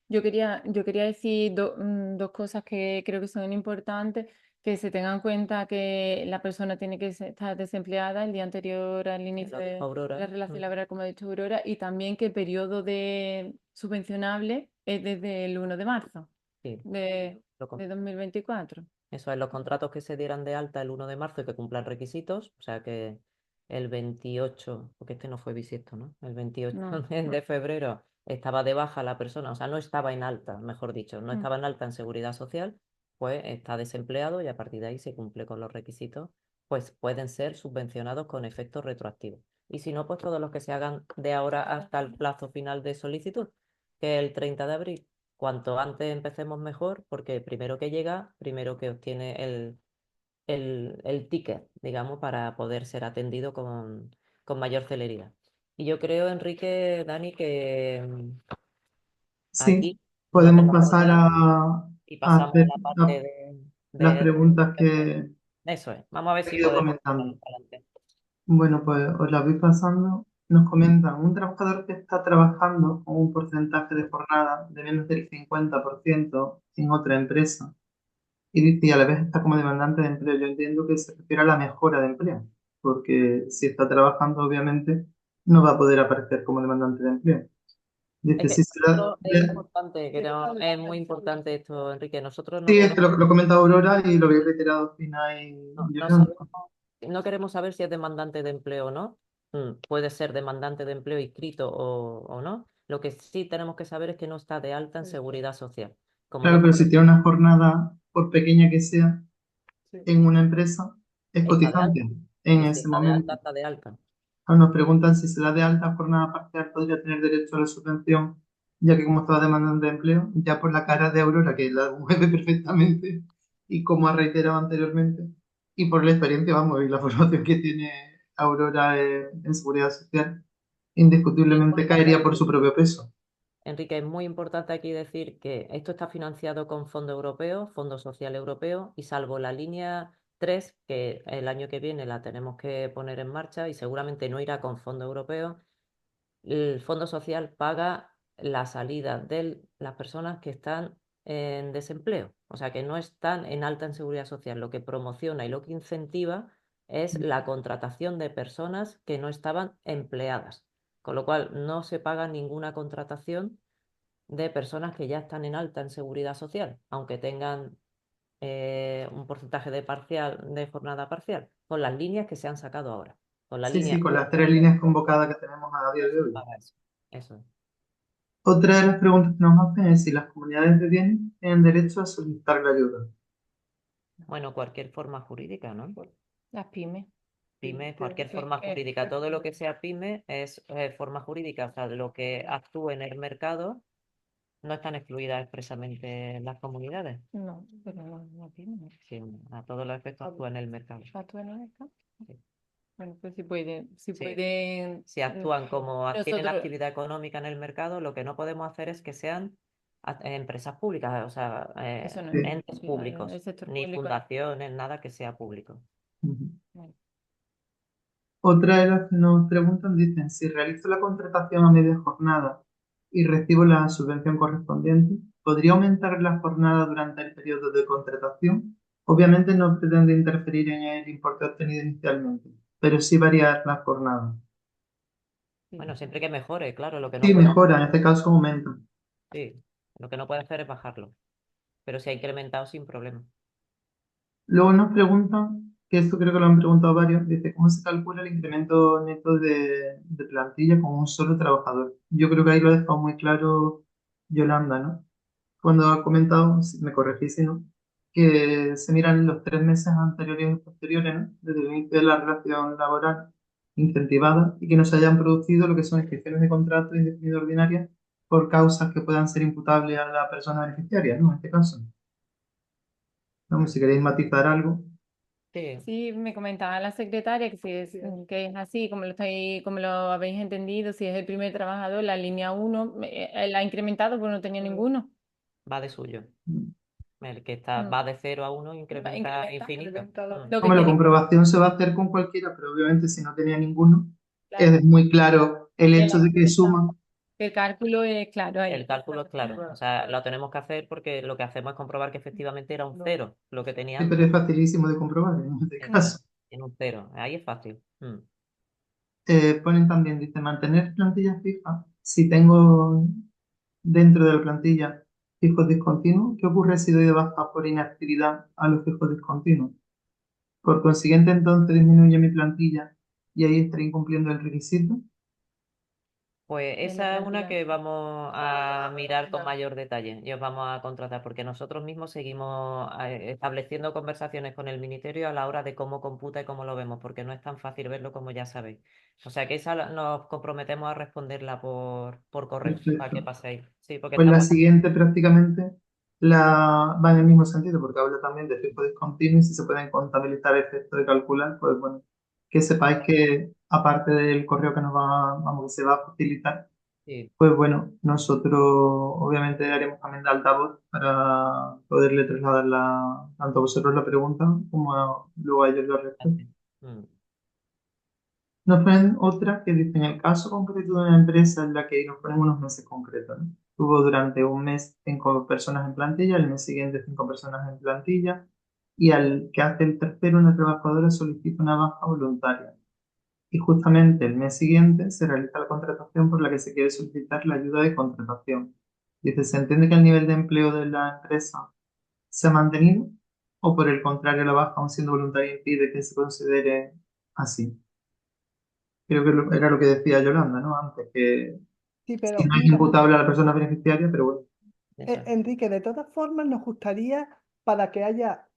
Speaker 5: Yo quería decir dos cosas que creo que son importantes, que se tengan en cuenta que la persona tiene que estar desempleada el día anterior al inicio de
Speaker 1: Aurora.
Speaker 5: la relación laboral, como ha dicho Aurora, y también que el periodo de subvencionable es desde el 1 de marzo
Speaker 1: Sí,
Speaker 5: de
Speaker 1: lo con-
Speaker 5: 2024.
Speaker 1: Eso es, los contratos que se dieran de alta el 1 de marzo y que cumplan requisitos, o sea que el 28, porque este no fue bisiesto, ¿no? El 28
Speaker 5: No.
Speaker 1: de febrero estaba de baja la persona, o sea, no estaba en alta, mejor dicho, no
Speaker 5: Mm.
Speaker 1: estaba en alta en seguridad social, pues está desempleado y a partir de ahí se cumple con los requisitos, pues pueden ser subvencionados con efectos retroactivos. Y si no, pues todos los que se hagan de ahora hasta el plazo final de solicitud, que es el 30 de abril. Cuanto antes empecemos mejor, porque primero que llega, primero que obtiene el ticket, digamos, para poder ser atendido con mayor celeridad. Y yo creo, Enrique, Dani, que
Speaker 2: Sí,
Speaker 1: aquí lo
Speaker 2: podemos
Speaker 1: dejamos
Speaker 2: pasar
Speaker 1: ya y
Speaker 2: a
Speaker 1: pasamos a
Speaker 2: hacer
Speaker 1: la parte
Speaker 2: las
Speaker 1: de-
Speaker 2: preguntas que
Speaker 1: Eso es. Vamos a ver
Speaker 2: he
Speaker 1: si
Speaker 2: ido
Speaker 1: podemos
Speaker 2: comentando.
Speaker 1: salir para adelante.
Speaker 2: Bueno, pues os la voy pasando. Nos comentan, un trabajador que está trabajando con un porcentaje de jornada de menos del 50% en otra empresa y dice, y a la vez está como demandante de empleo. Yo entiendo que se refiere a la mejora de empleo, porque si está trabajando, obviamente, no va a poder aparecer como demandante de empleo.
Speaker 1: Es
Speaker 2: Dice,
Speaker 1: que
Speaker 2: si se da-
Speaker 1: nosotros es importante, es muy importante esto, Enrique. Nosotros no
Speaker 2: Sí, es que
Speaker 1: queremos,
Speaker 2: lo comentado Aurora y lo había reiterado Fina y
Speaker 1: no
Speaker 2: Yolanda.
Speaker 1: sabemos, no queremos saber si es demandante de empleo o no. Puede ser demandante de empleo inscrito o no. Lo que sí tenemos que saber es que no está de alta en seguridad social. Como
Speaker 2: Claro,
Speaker 1: no
Speaker 2: pero si tiene una jornada, por pequeña que sea,
Speaker 4: Sí.
Speaker 2: en una empresa, es
Speaker 1: está de
Speaker 2: cotizante
Speaker 1: alta,
Speaker 2: en
Speaker 1: y si
Speaker 2: ese
Speaker 1: está de alta,
Speaker 2: momento.
Speaker 1: está de alta.
Speaker 2: Nos preguntan si se da de alta jornada parcial, podría tener derecho a la subvención, ya que como estaba demandando de empleo, ya por la cara de Aurora, que la mueve perfectamente, y como ha reiterado anteriormente, y por la experiencia, vamos, y la formación que tiene Aurora en seguridad social, indiscutiblemente caería por su propio peso.
Speaker 1: Enrique, es muy importante aquí decir que esto está financiado con Fondo Europeo, Fondo Social Europeo, y salvo la línea 3, que el año que viene la tenemos que poner en marcha y seguramente no irá con Fondo Europeo, el Fondo Social paga la salida de las personas que están en desempleo, o sea, que no están en alta en seguridad social. Lo que promociona y lo que incentiva es la contratación de personas que no estaban empleadas, con lo cual no se paga ninguna contratación de personas que ya están en alta en seguridad social, aunque tengan un porcentaje de jornada parcial, con las líneas que se han sacado ahora. Con la
Speaker 2: Sí, sí,
Speaker 1: línea
Speaker 2: con las 3 líneas convocadas que tenemos a día de hoy.
Speaker 1: paga eso. Eso es.
Speaker 2: Otra de las preguntas que nos hacen es si las comunidades de bienes tienen derecho a solicitar la ayuda.
Speaker 1: Bueno, cualquier forma jurídica, ¿no?
Speaker 5: Las pymes.
Speaker 1: Pyme, cualquier
Speaker 5: Sí,
Speaker 1: forma jurídica. Todo lo que sea pyme es forma jurídica. O sea, lo que actúe en el mercado no están excluidas expresamente las comunidades.
Speaker 5: No, pero no pyme, ¿no?
Speaker 1: Sí, a todos los efectos actúa en el mercado.
Speaker 5: ¿Actúan en esto?
Speaker 1: Sí.
Speaker 5: Bueno, pues si pueden, si
Speaker 1: Sí.
Speaker 5: pueden.
Speaker 1: Si actúan como tienen
Speaker 5: Nosotros,
Speaker 1: actividad económica en el mercado, lo que no podemos hacer es que sean empresas públicas, o sea,
Speaker 5: eso no
Speaker 2: Sí.
Speaker 5: es.
Speaker 1: entes
Speaker 5: Sí,
Speaker 1: públicos,
Speaker 5: el sector
Speaker 1: ni
Speaker 5: público.
Speaker 1: fundaciones, nada que sea público.
Speaker 2: Ujú.
Speaker 5: Vale.
Speaker 2: Otra de las que nos preguntan dicen, si realizo la contratación a media jornada y recibo la subvención correspondiente, ¿podría aumentar la jornada durante el periodo de contratación? Obviamente no pretende interferir en el importe obtenido inicialmente, pero sí variar la jornada.
Speaker 1: Bueno, siempre que mejore, claro, lo que no
Speaker 2: Sí,
Speaker 1: puede,
Speaker 2: mejora, en este caso aumenta.
Speaker 1: sí, lo que no puede hacer es bajarlo, pero si ha incrementado sin problema.
Speaker 2: Luego nos preguntan, que esto creo que lo han preguntado varios, dice, ¿cómo se calcula el incremento neto de plantilla con un solo trabajador? Yo creo que ahí lo ha dejado muy claro Yolanda, ¿no? Cuando ha comentado, si me corregís si no, que se miran los 3 meses anteriores y posteriores, ¿no? Desde el inicio de la relación laboral incentivada y que no se hayan producido lo que son excepciones de contrato indefinido ordinarias por causas que puedan ser imputables a la persona beneficiaria, ¿no? En este caso. Vamos, si queréis matizar algo.
Speaker 1: Sí,
Speaker 5: Sí, me comentaba la secretaria que si es, que es así, como lo habéis entendido, si es el primer trabajador, la línea 1, la ha incrementado, pues no tenía ninguno.
Speaker 1: va de suyo.
Speaker 2: Mm.
Speaker 1: El que está,
Speaker 5: Mm.
Speaker 1: va de 0 a 1 incrementa
Speaker 5: Incrementa,
Speaker 1: infinito.
Speaker 4: incrementa la-
Speaker 5: Lo que
Speaker 2: Como la
Speaker 5: tiene,
Speaker 2: comprobación se va a hacer con cualquiera, pero obviamente si no tenía ninguno,
Speaker 5: claro,
Speaker 2: es muy claro el
Speaker 5: que
Speaker 2: hecho de que suma.
Speaker 5: el cálculo es claro ahí.
Speaker 1: El cálculo es claro, o sea, lo tenemos que hacer porque lo que hacemos es comprobar que efectivamente era un 0 lo que tenía
Speaker 2: Sí, pero
Speaker 1: antes.
Speaker 2: es facilísimo de comprobar en este
Speaker 1: Exacto,
Speaker 2: caso.
Speaker 1: en un 0, ahí es fácil.
Speaker 2: Ponen también, dice, mantener plantilla fija. Si tengo dentro de la plantilla fijos discontinuos, ¿qué ocurre si doy de baja por inactividad a los fijos discontinuos? Por consiguiente, entonces disminuye mi plantilla y ahí estaré incumpliendo el requisito.
Speaker 1: Pues
Speaker 5: De la
Speaker 1: esa es una
Speaker 5: plantilla.
Speaker 1: que vamos a mirar con mayor detalle y os vamos a contratar porque nosotros mismos seguimos estableciendo conversaciones con el ministerio a la hora de cómo computa y cómo lo vemos, porque no es tan fácil verlo como ya sabéis. O sea que esa nos comprometemos a responderla por correo para que
Speaker 2: Perfecto.
Speaker 1: paséis. Sí, porque
Speaker 2: Pues la
Speaker 1: estamos...
Speaker 2: siguiente prácticamente va en el mismo sentido, porque habla también de fijos discontinuos y si se pueden contabilizar efectos de calcular, pues bueno, que sepáis que aparte del correo que vamos, que se va a facilitar,
Speaker 1: Sí,
Speaker 2: pues bueno, nosotros obviamente haremos también de altavoz para poderle trasladar tanto a vosotros la pregunta como luego a ellos la respuesta.
Speaker 1: mm,
Speaker 2: Nos ponen otra que dice, en el caso concreto de una empresa en la que nos ponen unos meses concretos, ¿no? Tuvo durante un mes 5 personas en plantilla, el mes siguiente 5 personas en plantilla, y al que hace el tercero, una trabajadora solicita una baja voluntaria. Y justamente el mes siguiente se realiza la contratación por la que se quiere solicitar la ayuda de contratación. Dice, ¿se entiende que el nivel de empleo de la empresa se ha mantenido? ¿O por el contrario, la baja, aun siendo voluntaria, impide que se considere así? Creo que era lo que decía Yolanda, ¿no? Antes, que
Speaker 4: Sí,
Speaker 2: si
Speaker 4: pero
Speaker 2: no es
Speaker 4: mira,
Speaker 2: imputable a la persona beneficiaria, pero bueno.
Speaker 1: eso.
Speaker 4: Enrique, de todas formas, nos gustaría, para que haya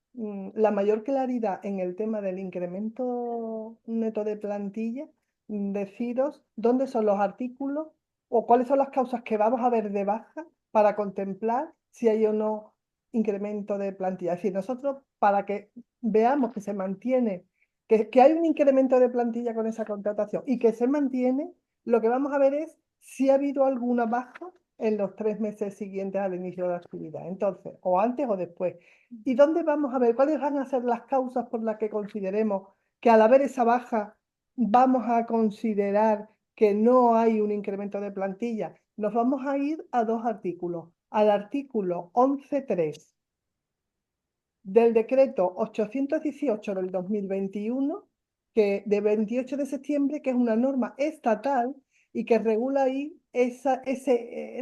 Speaker 4: la mayor claridad en el tema del incremento neto de plantilla, deciros dónde son los artículos o cuáles son las causas que vamos a ver de baja para contemplar si hay o no incremento de plantilla. Es decir, nosotros, para que veamos que se mantiene, que hay un incremento de plantilla con esa contratación y que se mantiene, lo que vamos a ver es si ha habido alguna baja en los 3 meses siguientes al inicio de la actividad. Entonces, o antes o después. ¿Y dónde vamos a ver cuáles van a ser las causas por las que consideremos que al haber esa baja vamos a considerar que no hay un incremento de plantilla? Nos vamos a ir a 2 artículos. Al artículo 11.3 del decreto 818 del 2021, que de 28 de septiembre, que es una norma estatal y que regula ahí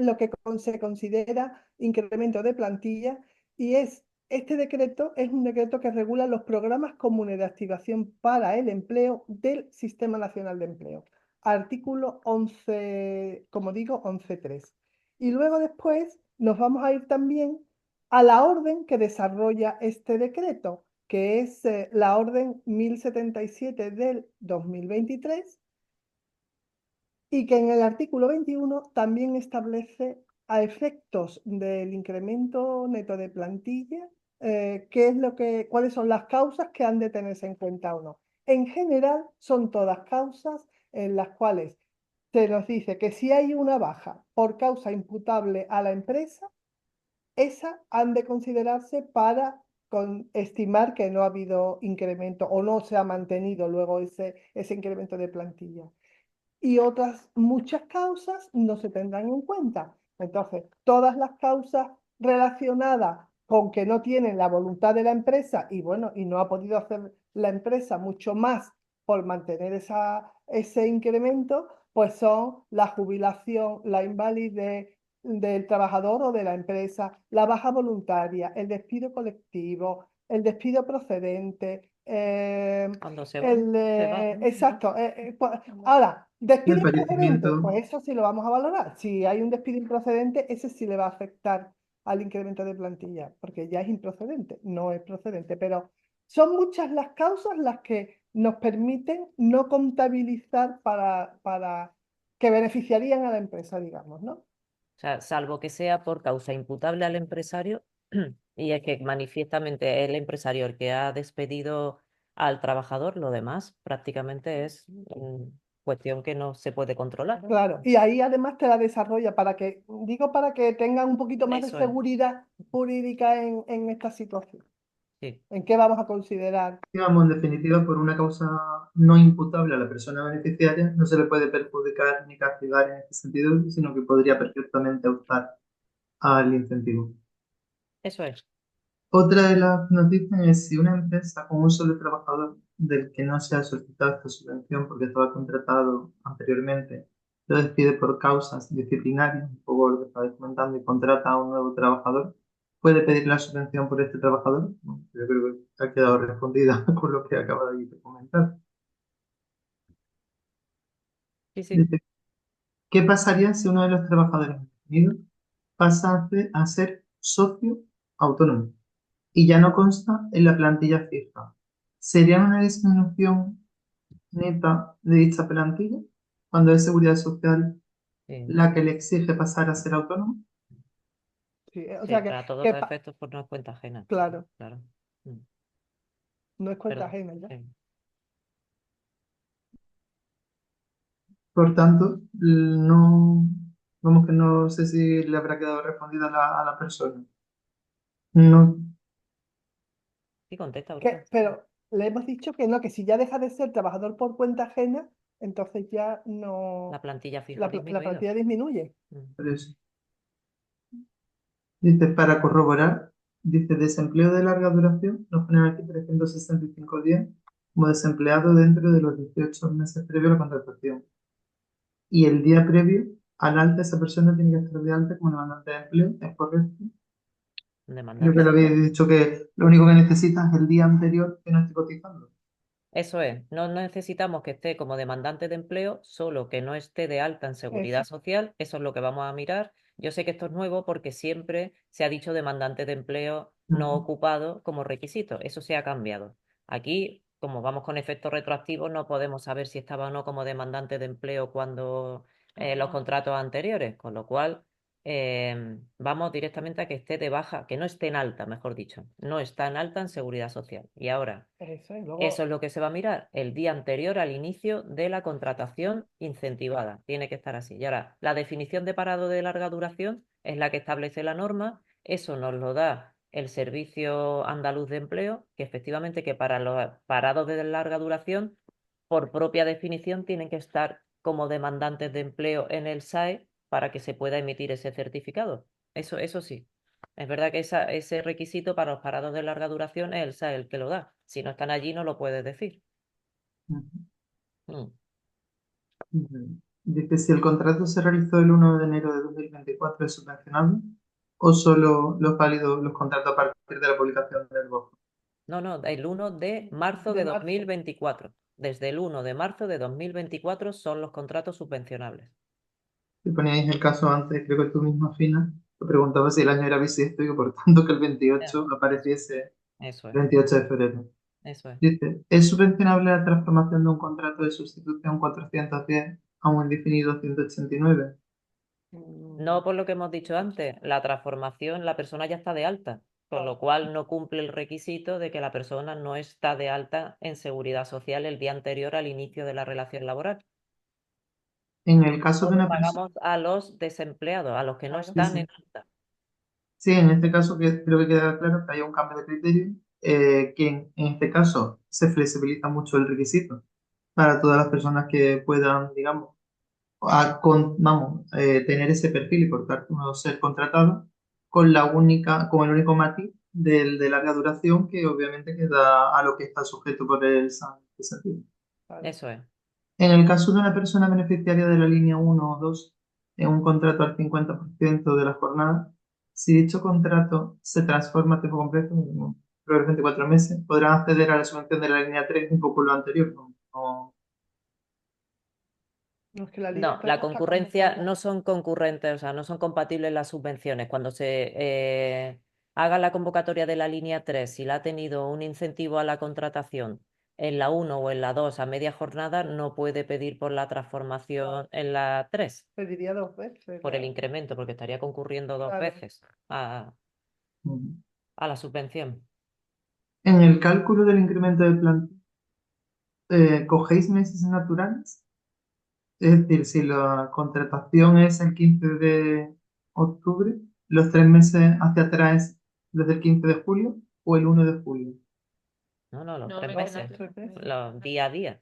Speaker 4: lo que se considera incremento de plantilla, y este decreto es un decreto que regula los programas comunes de activación para el empleo del Sistema Nacional de Empleo. Artículo 11, como digo, 11.3. Y luego después nos vamos a ir también a la orden que desarrolla este decreto, que es la orden 1077 del 2023, y que en el artículo 21 también establece a efectos del incremento neto de plantilla, cuáles son las causas que han de tenerse en cuenta o no. En general, son todas causas en las cuales se nos dice que si hay una baja por causa imputable a la empresa, esas han de considerarse para con estimar que no ha habido incremento o no se ha mantenido luego ese incremento de plantilla. Y otras muchas causas no se tendrán en cuenta. Entonces, todas las causas relacionadas con que no tienen la voluntad de la empresa y bueno, y no ha podido hacer la empresa mucho más por mantener ese incremento, pues son la jubilación, la invalidez del trabajador o de la empresa, la baja voluntaria, el despido colectivo, el despido procedente,
Speaker 1: Cuando se va, se va.
Speaker 4: exacto. Ahora,
Speaker 2: Y el
Speaker 4: despido improcedente,
Speaker 2: fallecimiento,
Speaker 4: pues eso sí lo vamos a valorar. Si hay un despido improcedente, ese sí le va a afectar al incremento de plantilla, porque ya es improcedente, no es procedente. Pero son muchas las causas las que nos permiten no contabilizar para que beneficiarían a la empresa, digamos, ¿no?
Speaker 1: O sea, salvo que sea por causa imputable al empresario, y es que manifiestamente es el empresario el que ha despedido al trabajador, lo demás prácticamente es cuestión que no se puede controlar.
Speaker 4: Claro, y ahí además te la desarrolla para que tengan un poquito más de
Speaker 1: Eso es,
Speaker 4: seguridad jurídica en esta situación.
Speaker 1: sí.
Speaker 4: ¿En qué vamos a considerar?
Speaker 2: digamos, en definitiva, por una causa no imputable a la persona beneficiaria, no se le puede perjudicar ni castigar en este sentido, sino que podría perfectamente optar al incentivo.
Speaker 1: Eso es.
Speaker 2: Otra de las noticias es si una empresa con un solo trabajador del que no se ha solicitado esta subvención porque estaba contratado anteriormente, lo despide por causas disciplinarias, un poco lo que estabais comentando, y contrata a un nuevo trabajador, ¿puede pedir la subvención por este trabajador? Bueno, yo creo que ha quedado respondida con lo que acaba de comentar.
Speaker 1: Sí, sí.
Speaker 2: Dice, ¿qué pasaría si uno de los trabajadores definidos pasa a ser socio autónomo y ya no consta en la plantilla fija? ¿Sería una disminución neta de dicha plantilla cuando es seguridad social
Speaker 1: Sí,
Speaker 2: la que le exige pasar a ser autónomo?
Speaker 4: Sí, o
Speaker 1: sí,
Speaker 4: sea
Speaker 1: para todos los efectos, pues no es cuenta ajena.
Speaker 4: claro,
Speaker 1: Claro. Mm,
Speaker 4: no es cuenta
Speaker 1: Perdón.
Speaker 4: ajena ya.
Speaker 1: Sí.
Speaker 2: Por tanto, no, vamos que no sé si le habrá quedado respondida a la persona. No,
Speaker 1: Sí, contesta, Aurora.
Speaker 4: Pero le hemos dicho que no, que si ya deja de ser trabajador por cuenta ajena, entonces ya
Speaker 1: La
Speaker 4: no,
Speaker 1: plantilla fija
Speaker 4: la
Speaker 1: disminuido.
Speaker 4: plantilla disminuye.
Speaker 2: por eso. Dice, para corroborar, dice, desempleo de larga duración, nos ponen aquí 365 días como desempleado dentro de los 18 meses previos a la contratación. Y el día previo al alta, esa persona tiene que estar de alta como demandante de empleo, ¿es correcto? Creo
Speaker 1: Demandante.
Speaker 2: que le habéis dicho que lo único que necesitas es el día anterior que no esté cotizando.
Speaker 1: Eso es, no necesitamos que esté como demandante de empleo, solo que no esté de alta en seguridad
Speaker 4: Eso.
Speaker 1: social, eso es lo que vamos a mirar. Yo sé que esto es nuevo porque siempre se ha dicho demandante de empleo no
Speaker 2: Ujú,
Speaker 1: ocupado como requisito, eso se ha cambiado. Aquí, como vamos con efectos retroactivos, no podemos saber si estaba o no como demandante de empleo cuando los contratos anteriores, con lo cual vamos directamente a que esté de baja, que no esté en alta, mejor dicho, no está en alta en seguridad social. Y ahora...
Speaker 4: Eso, y luego,
Speaker 1: Eso es lo que se va a mirar el día anterior al inicio de la contratación incentivada. Tiene que estar así. Y ahora, la definición de parado de larga duración es la que establece la norma. Eso nos lo da el Servicio Andaluz de Empleo, que efectivamente que para los parados de larga duración, por propia definición, tienen que estar como demandantes de empleo en el SAE para que se pueda emitir ese certificado. Eso sí. Es verdad que ese requisito para los parados de larga duración es el SAE el que lo da. Si no están allí, no lo puedes decir.
Speaker 2: ujú,
Speaker 1: Mm.
Speaker 2: ujú. Dice, si el contrato se realizó el 1 de enero de 2024, ¿es subvencionable? ¿O solo los válidos los contratos a partir de la publicación del BOE?
Speaker 1: No, el 1 de marzo de
Speaker 4: de marzo.
Speaker 1: 2024. Desde el 1 de marzo de 2024 son los contratos subvencionables.
Speaker 2: Si poníais el caso antes, creo que tú misma, Fina, te preguntaba si el año era bisiesto y que por tanto que el 28 apareciese
Speaker 1: Eso
Speaker 2: el
Speaker 1: es,
Speaker 2: 28 de febrero.
Speaker 1: eso es.
Speaker 2: Dice, ¿es subvencionable la transformación de un contrato de sustitución 410 a un indefinido 189?
Speaker 1: No por lo que hemos dicho antes, la transformación, la persona ya está de alta, con lo cual no cumple el requisito de que la persona no está de alta en seguridad social el día anterior al inicio de la relación laboral.
Speaker 2: En el caso de
Speaker 1: Solo
Speaker 2: una persona,
Speaker 1: pagamos a los desempleados, a los que no
Speaker 4: Claro.
Speaker 1: están en alta.
Speaker 2: Sí, en este caso creo que queda claro que hay un cambio de criterio, que en este caso se flexibiliza mucho el requisito para todas las personas que puedan, digamos, tener ese perfil y por tanto ser contratados con el único matiz de larga duración que obviamente queda a lo que está sujeto por el SAN.
Speaker 4: Vale.
Speaker 1: Eso es.
Speaker 2: En el caso de una persona beneficiaria de la línea uno o 2 en un contrato al 50% de la jornada, si dicho contrato se transforma a tiempo completo, creo que 24 meses, podrán acceder a la subvención de la línea 3 un poco lo anterior.
Speaker 4: No, es que la línea
Speaker 1: No,
Speaker 4: 3
Speaker 1: la
Speaker 4: está
Speaker 1: concurrencia
Speaker 4: convocada.
Speaker 1: no son concurrentes, o sea, no son compatibles las subvenciones. Cuando se haga la convocatoria de la línea 3, si la ha tenido un incentivo a la contratación en la 1 o en la 2 a media jornada, no puede pedir por la transformación en la 3,
Speaker 4: Pediría 2 veces.
Speaker 1: por el incremento, porque estaría concurriendo dos
Speaker 4: Claro.
Speaker 1: veces a,
Speaker 2: Ujú.
Speaker 1: a la subvención.
Speaker 2: En el cálculo del incremento de plantilla, ¿cogéis meses naturales? Es decir, si la contratación es el 15 de octubre, los 3 meses hacia atrás es desde el 15 de julio o el 1 de julio.
Speaker 1: No, los
Speaker 5: No,
Speaker 1: 3 meses,
Speaker 4: 3 meses.
Speaker 1: los día a día.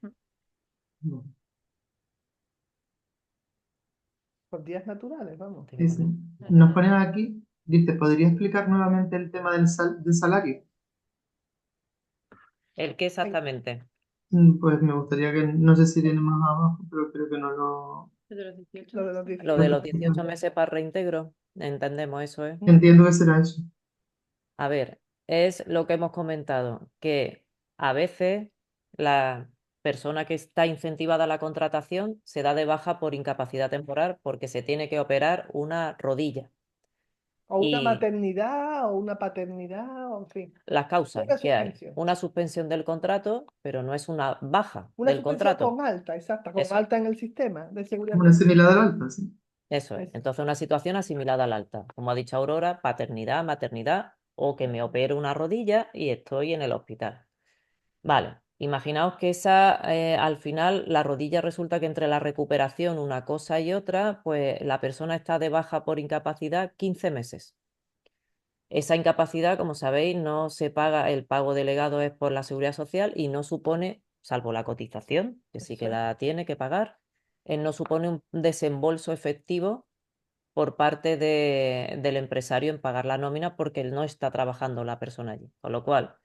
Speaker 2: No.
Speaker 4: Por días naturales, vamos.
Speaker 2: Sí, sí. Nos ponen aquí, dice, ¿podría explicar nuevamente el tema del salario?
Speaker 1: ¿El qué exactamente?
Speaker 2: Pues me gustaría que, no sé si viene más abajo, pero creo que no lo...
Speaker 5: De los 18
Speaker 4: Lo de los
Speaker 5: meses.
Speaker 1: Lo de
Speaker 4: 18.
Speaker 1: los 18 meses para reintegro, entendemos eso, ¿eh?
Speaker 2: Entiendo que será eso.
Speaker 1: A ver, es lo que hemos comentado, que a veces la persona que está incentivada a la contratación se da de baja por incapacidad temporal porque se tiene que operar una rodilla.
Speaker 4: O una
Speaker 1: Y
Speaker 4: maternidad, o una paternidad, o en fin.
Speaker 1: las causas
Speaker 4: Una
Speaker 1: que hay,
Speaker 4: suspensión.
Speaker 1: una suspensión del contrato, pero no es una baja
Speaker 4: Una
Speaker 1: del
Speaker 4: suspensión
Speaker 1: contrato.
Speaker 4: con alta, exacta, con
Speaker 1: Eso,
Speaker 4: alta en el sistema de seguridad
Speaker 2: Una
Speaker 4: social.
Speaker 2: asimilada al alta, sí.
Speaker 1: eso es.
Speaker 4: Eso.
Speaker 1: Entonces una situación asimilada al alta. Como ha dicho Aurora, paternidad, maternidad o que me opero una rodilla y estoy en el hospital. Vale, imaginaos que esa, al final, la rodilla resulta que entre la recuperación, una cosa y otra, pues la persona está de baja por incapacidad 15 meses. Esa incapacidad, como sabéis, no se paga, el pago delegado es por la seguridad social y no supone, salvo la cotización, que sí que
Speaker 4: Eso es.
Speaker 1: la tiene que pagar, no supone un desembolso efectivo por parte del empresario en pagar la nómina porque él no está trabajando la persona allí. Con lo cual,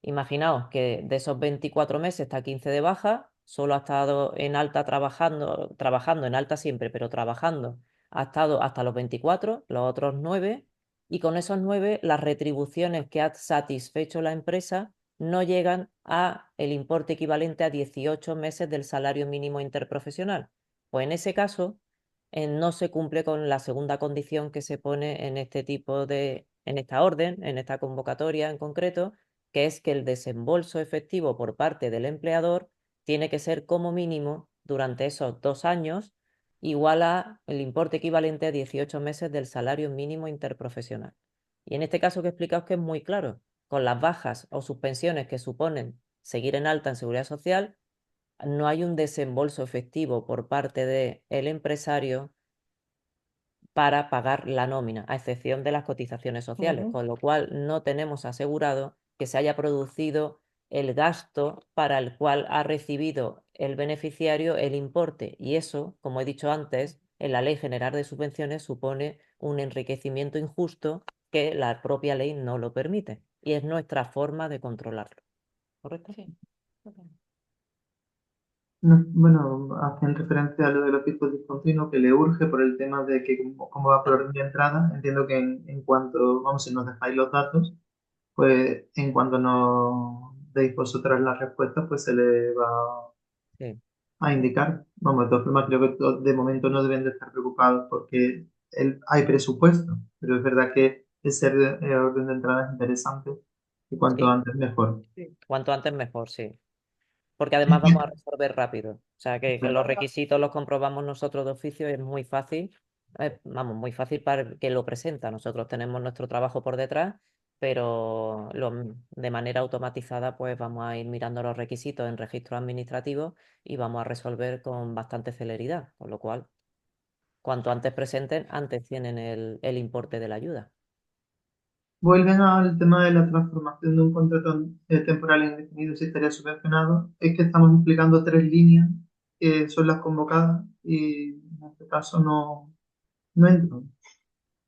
Speaker 1: imaginaos que de esos 24 meses está 15 de baja, solo ha estado en alta trabajando en alta siempre, pero trabajando, ha estado hasta los 24, los otros 9, y con esos 9 las retribuciones que ha satisfecho la empresa no llegan a el importe equivalente a 18 meses del salario mínimo interprofesional. Pues en ese caso, no se cumple con la segunda condición que se pone en este tipo en esta orden, en esta convocatoria en concreto, que es que el desembolso efectivo por parte del empleador tiene que ser como mínimo durante esos 2 años igual a el importe equivalente a 18 meses del salario mínimo interprofesional. Y en este caso que he explicado es que es muy claro, con las bajas o suspensiones que suponen seguir en alta en seguridad social, no hay un desembolso efectivo por parte del empresario para pagar la nómina, a excepción de las cotizaciones sociales,
Speaker 4: Ujú.
Speaker 1: con lo cual no tenemos asegurado que se haya producido el gasto para el cual ha recibido el beneficiario el importe. Y eso, como he dicho antes, en la Ley General de Subvenciones supone un enriquecimiento injusto que la propia ley no lo permite. Y es nuestra forma de controlarlo. ¿Correcto?
Speaker 5: Sí. Totalmente.
Speaker 2: Bueno, hacen referencia a lo de los tipos discontinuos que le urge por el tema de que como va por orden de entrada, entiendo que en cuanto, vamos, si nos dejáis los datos, pues en cuanto nos deis vosotras las respuestas, pues se le va
Speaker 1: Sí.
Speaker 2: a indicar. Vamos, de todas formas, creo que de momento no deben de estar preocupados porque hay presupuesto, pero es verdad que ese orden de entrada es interesante y cuanto
Speaker 1: Sí,
Speaker 2: antes mejor.
Speaker 4: Sí.
Speaker 1: cuanto antes mejor, sí. Porque además vamos a resolver rápido. O sea, que los requisitos los comprobamos nosotros de oficio y es muy fácil, vamos, muy fácil para el que lo presenta. Nosotros tenemos nuestro trabajo por detrás, pero de manera automatizada pues vamos a ir mirando los requisitos en registros administrativos y vamos a resolver con bastante celeridad, con lo cual, cuanto antes presenten, antes tienen el importe de la ayuda.
Speaker 2: vuelven al tema de la transformación de un contrato temporal a indefinido si estaría subvencionado. Es que estamos explicando tres líneas que son las convocadas y en este caso no entro.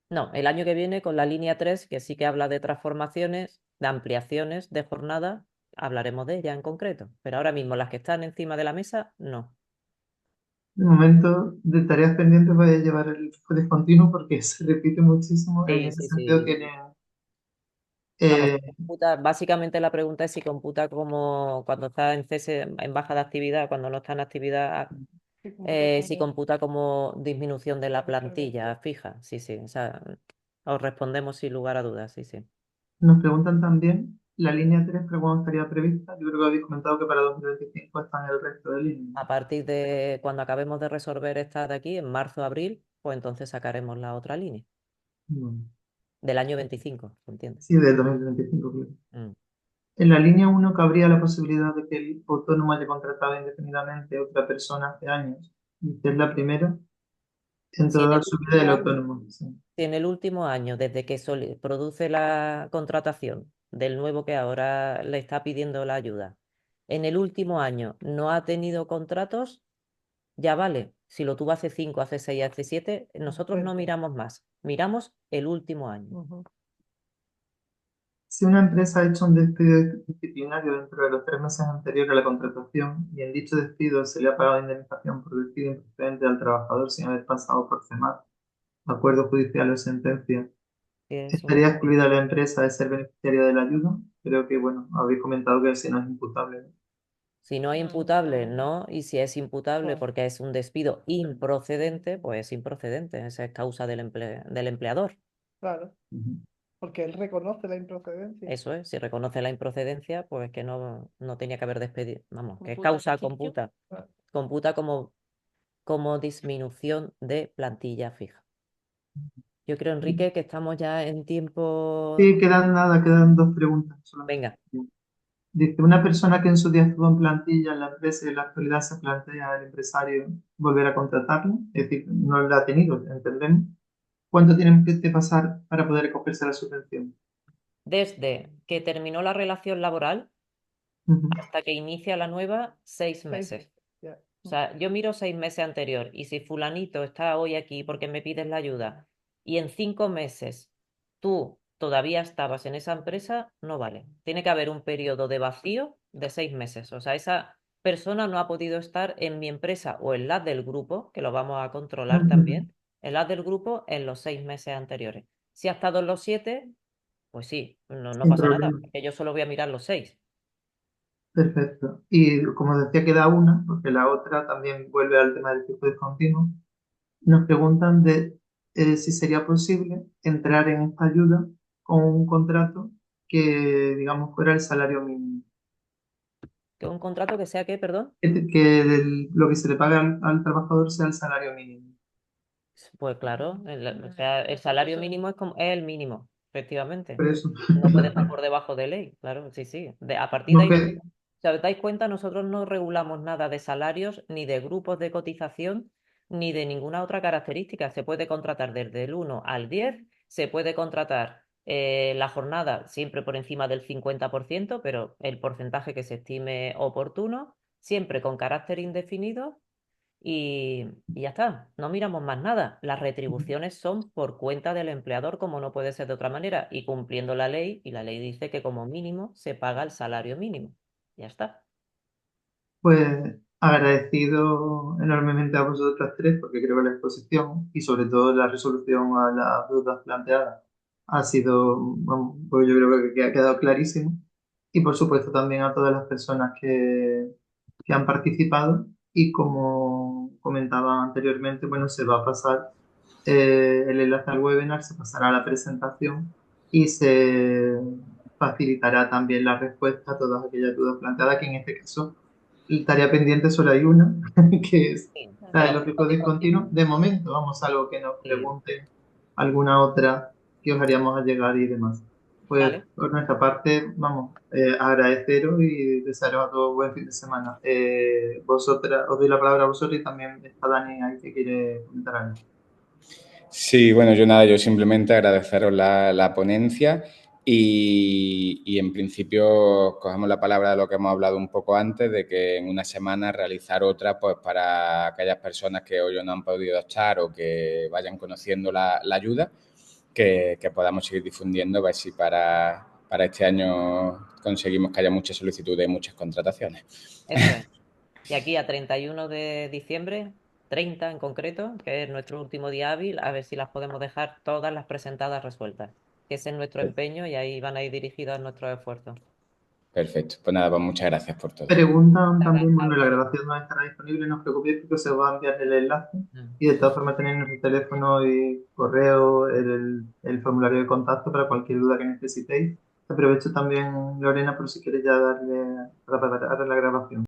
Speaker 1: No, el año que viene con la línea 3, que sí que habla de transformaciones, de ampliaciones de jornada, hablaremos de ella en concreto. Pero ahora mismo las que están encima de la mesa, no.
Speaker 2: De momento, de tareas pendientes voy a llevar el fijo discontinuo porque se repite muchísimo. En
Speaker 1: Sí,
Speaker 2: ese
Speaker 1: sí,
Speaker 2: sentido
Speaker 1: sí.
Speaker 2: tiene...
Speaker 1: Vamos,
Speaker 2: eh,
Speaker 1: básicamente la pregunta es si computa como cuando está en cese, en baja de actividad, cuando no está en actividad, si computa como disminución de la plantilla fija. Sí, sí, o sea, os respondemos sin lugar a dudas, sí, sí.
Speaker 2: Nos preguntan también, la línea 3, ¿pero cuándo estaría prevista? Yo creo que habéis comentado que para 2025 están el resto de líneas.
Speaker 1: A partir de cuando acabemos de resolver esta de aquí, en marzo, abril, pues entonces sacaremos la otra línea
Speaker 2: Bueno,
Speaker 1: del año 25, ¿se entiende?
Speaker 2: sí, del 2025, claro.
Speaker 1: Mm.
Speaker 2: En la línea 1 cabría la posibilidad de que el autónomo haya contratado indefinidamente a otra persona hace años. Y usted es la primera en
Speaker 1: Si en
Speaker 2: toda
Speaker 1: el
Speaker 2: su vida
Speaker 1: último
Speaker 2: del
Speaker 1: año,
Speaker 2: autónomo. Sí.
Speaker 1: si en el último año, desde que produce la contratación del nuevo que ahora le está pidiendo la ayuda, en el último año no ha tenido contratos, ya vale. Si lo tuvo hace 5, hace 6, hace 7, nosotros no miramos más, miramos el último año.
Speaker 2: Si una empresa ha hecho un despido disciplinario dentro de los 3 meses anteriores a la contratación y en dicho despido se le ha pagado indemnización por despido improcedente al trabajador sin haber pasado por CEMAR, acuerdo judicial o sentencia,
Speaker 1: Eso.
Speaker 2: ¿estaría excluida la empresa de ser beneficiaria de la ayuda? Creo que, bueno, habéis comentado que si no es imputable, ¿no?
Speaker 1: Si no es imputable, no. Y si es imputable porque es un despido improcedente, pues es improcedente. Esa es causa del empleador.
Speaker 4: Claro,
Speaker 2: Ujú.
Speaker 4: porque él reconoce la improcedencia.
Speaker 1: Eso es. Si reconoce la improcedencia, pues que no tenía que haber despedido. Vamos, que es
Speaker 5: Computa
Speaker 1: causa
Speaker 5: sitio.
Speaker 1: computa.
Speaker 4: Claro.
Speaker 1: Computa como disminución de plantilla fija. Yo creo, Enrique, que estamos ya en tiempo.
Speaker 2: Sí, quedan nada, quedan dos preguntas solamente.
Speaker 1: Venga,
Speaker 2: Dice, una persona que en su día estuvo en plantilla en la empresa y en la actualidad se plantea al empresario volver a contratarlo, es decir, no la ha tenido, entendemos. ¿Cuánto tienen que pasar para poder acogerse a la subvención?
Speaker 1: desde que terminó la relación laboral
Speaker 2: Ujú.
Speaker 1: hasta que inicia la nueva, 6 meses.
Speaker 4: Ya.
Speaker 1: O sea, yo miro 6 meses anterior y si fulanito está hoy aquí porque me pides la ayuda y en 5 meses tú todavía estabas en esa empresa, no vale. Tiene que haber un periodo de vacío de 6 meses. O sea, esa persona no ha podido estar en mi empresa o en la del grupo, que lo vamos a controlar
Speaker 2: Ujú.
Speaker 1: también, en la del grupo en los 6 meses anteriores. Si ha estado en los 7, pues sí, no
Speaker 2: Sin
Speaker 1: pasa nada,
Speaker 2: problema.
Speaker 1: porque yo solo voy a mirar los 6.
Speaker 2: Perfecto. Y como decía, queda una, porque la otra también vuelve al tema del tipo discontinuo. Nos preguntan de si sería posible entrar en esta ayuda con un contrato que, digamos, fuera el salario mínimo.
Speaker 1: Que un contrato que sea que, perdón.
Speaker 2: Lo que se le paga al trabajador sea el salario mínimo.
Speaker 1: Pues claro, o sea, el salario mínimo es el mínimo, efectivamente.
Speaker 2: Por eso.
Speaker 1: No puede estar por debajo de ley, claro, sí, sí. A partir de
Speaker 2: No
Speaker 1: ahí,
Speaker 2: que-
Speaker 1: si os dais cuenta, nosotros no regulamos nada de salarios, ni de grupos de cotización, ni de ninguna otra característica. Se puede contratar desde el 1 al 10, se puede contratar la jornada siempre por encima del 50%, pero el porcentaje que se estime oportuno, siempre con carácter indefinido y ya está, no miramos más nada. Las retribuciones son por cuenta del empleador, como no puede ser de otra manera, y cumpliendo la ley, y la ley dice que como mínimo se paga el salario mínimo. Ya está.
Speaker 2: Pues agradecido enormemente a vosotras tres, porque creo que la exposición y sobre todo la resolución a las dudas planteadas ha sido, bueno, pues yo creo que ha quedado clarísimo. Y por supuesto también a todas las personas que han participado y como comentaba anteriormente, bueno, se va a pasar el enlace al webinar, se pasará a la presentación y se facilitará también la respuesta a todas aquellas dudas planteadas, que en este caso tarea pendiente solo hay una, que es
Speaker 1: Sí,
Speaker 2: la
Speaker 1: de
Speaker 2: de
Speaker 1: los
Speaker 2: los
Speaker 1: grupos
Speaker 2: fijos
Speaker 1: de continuo.
Speaker 2: discontinuos. De momento, vamos a algo que nos
Speaker 1: Sí.
Speaker 2: pregunte alguna otra que os haríamos a llegar y demás. Pues
Speaker 1: Vale,
Speaker 2: por nuestra parte, vamos, agradeceros y desearos a todos buen fin de semana. Vosotras, os doy la palabra a vosotros y también está Dani ahí que quiere comentar algo.
Speaker 3: Sí, bueno, yo nada, yo simplemente agradeceros la ponencia Y en principio cogemos la palabra de lo que hemos hablado un poco antes, de que en una semana realizar otra pues para aquellas personas que hoy no han podido estar o que vayan conociendo la ayuda, que podamos seguir difundiendo, a ver si para este año conseguimos que haya muchas solicitudes y muchas contrataciones.
Speaker 1: Eso es. Y aquí a 31 de diciembre, 30 en concreto, que es nuestro último día hábil, a ver si las podemos dejar todas las presentadas resueltas. Ese es nuestro empeño y ahí van a ir dirigidos nuestros esfuerzos.
Speaker 3: Perfecto. Pues nada, pues muchas gracias por todo.
Speaker 2: Preguntan también, bueno, la grabación no estará disponible, no os preocupéis porque se va a enviar el enlace y de todas formas tenéis nuestro teléfono y correo, el formulario de contacto para cualquier duda que necesitéis. Aprovecho también, Lorena, por si quieres ya darle para preparar la grabación.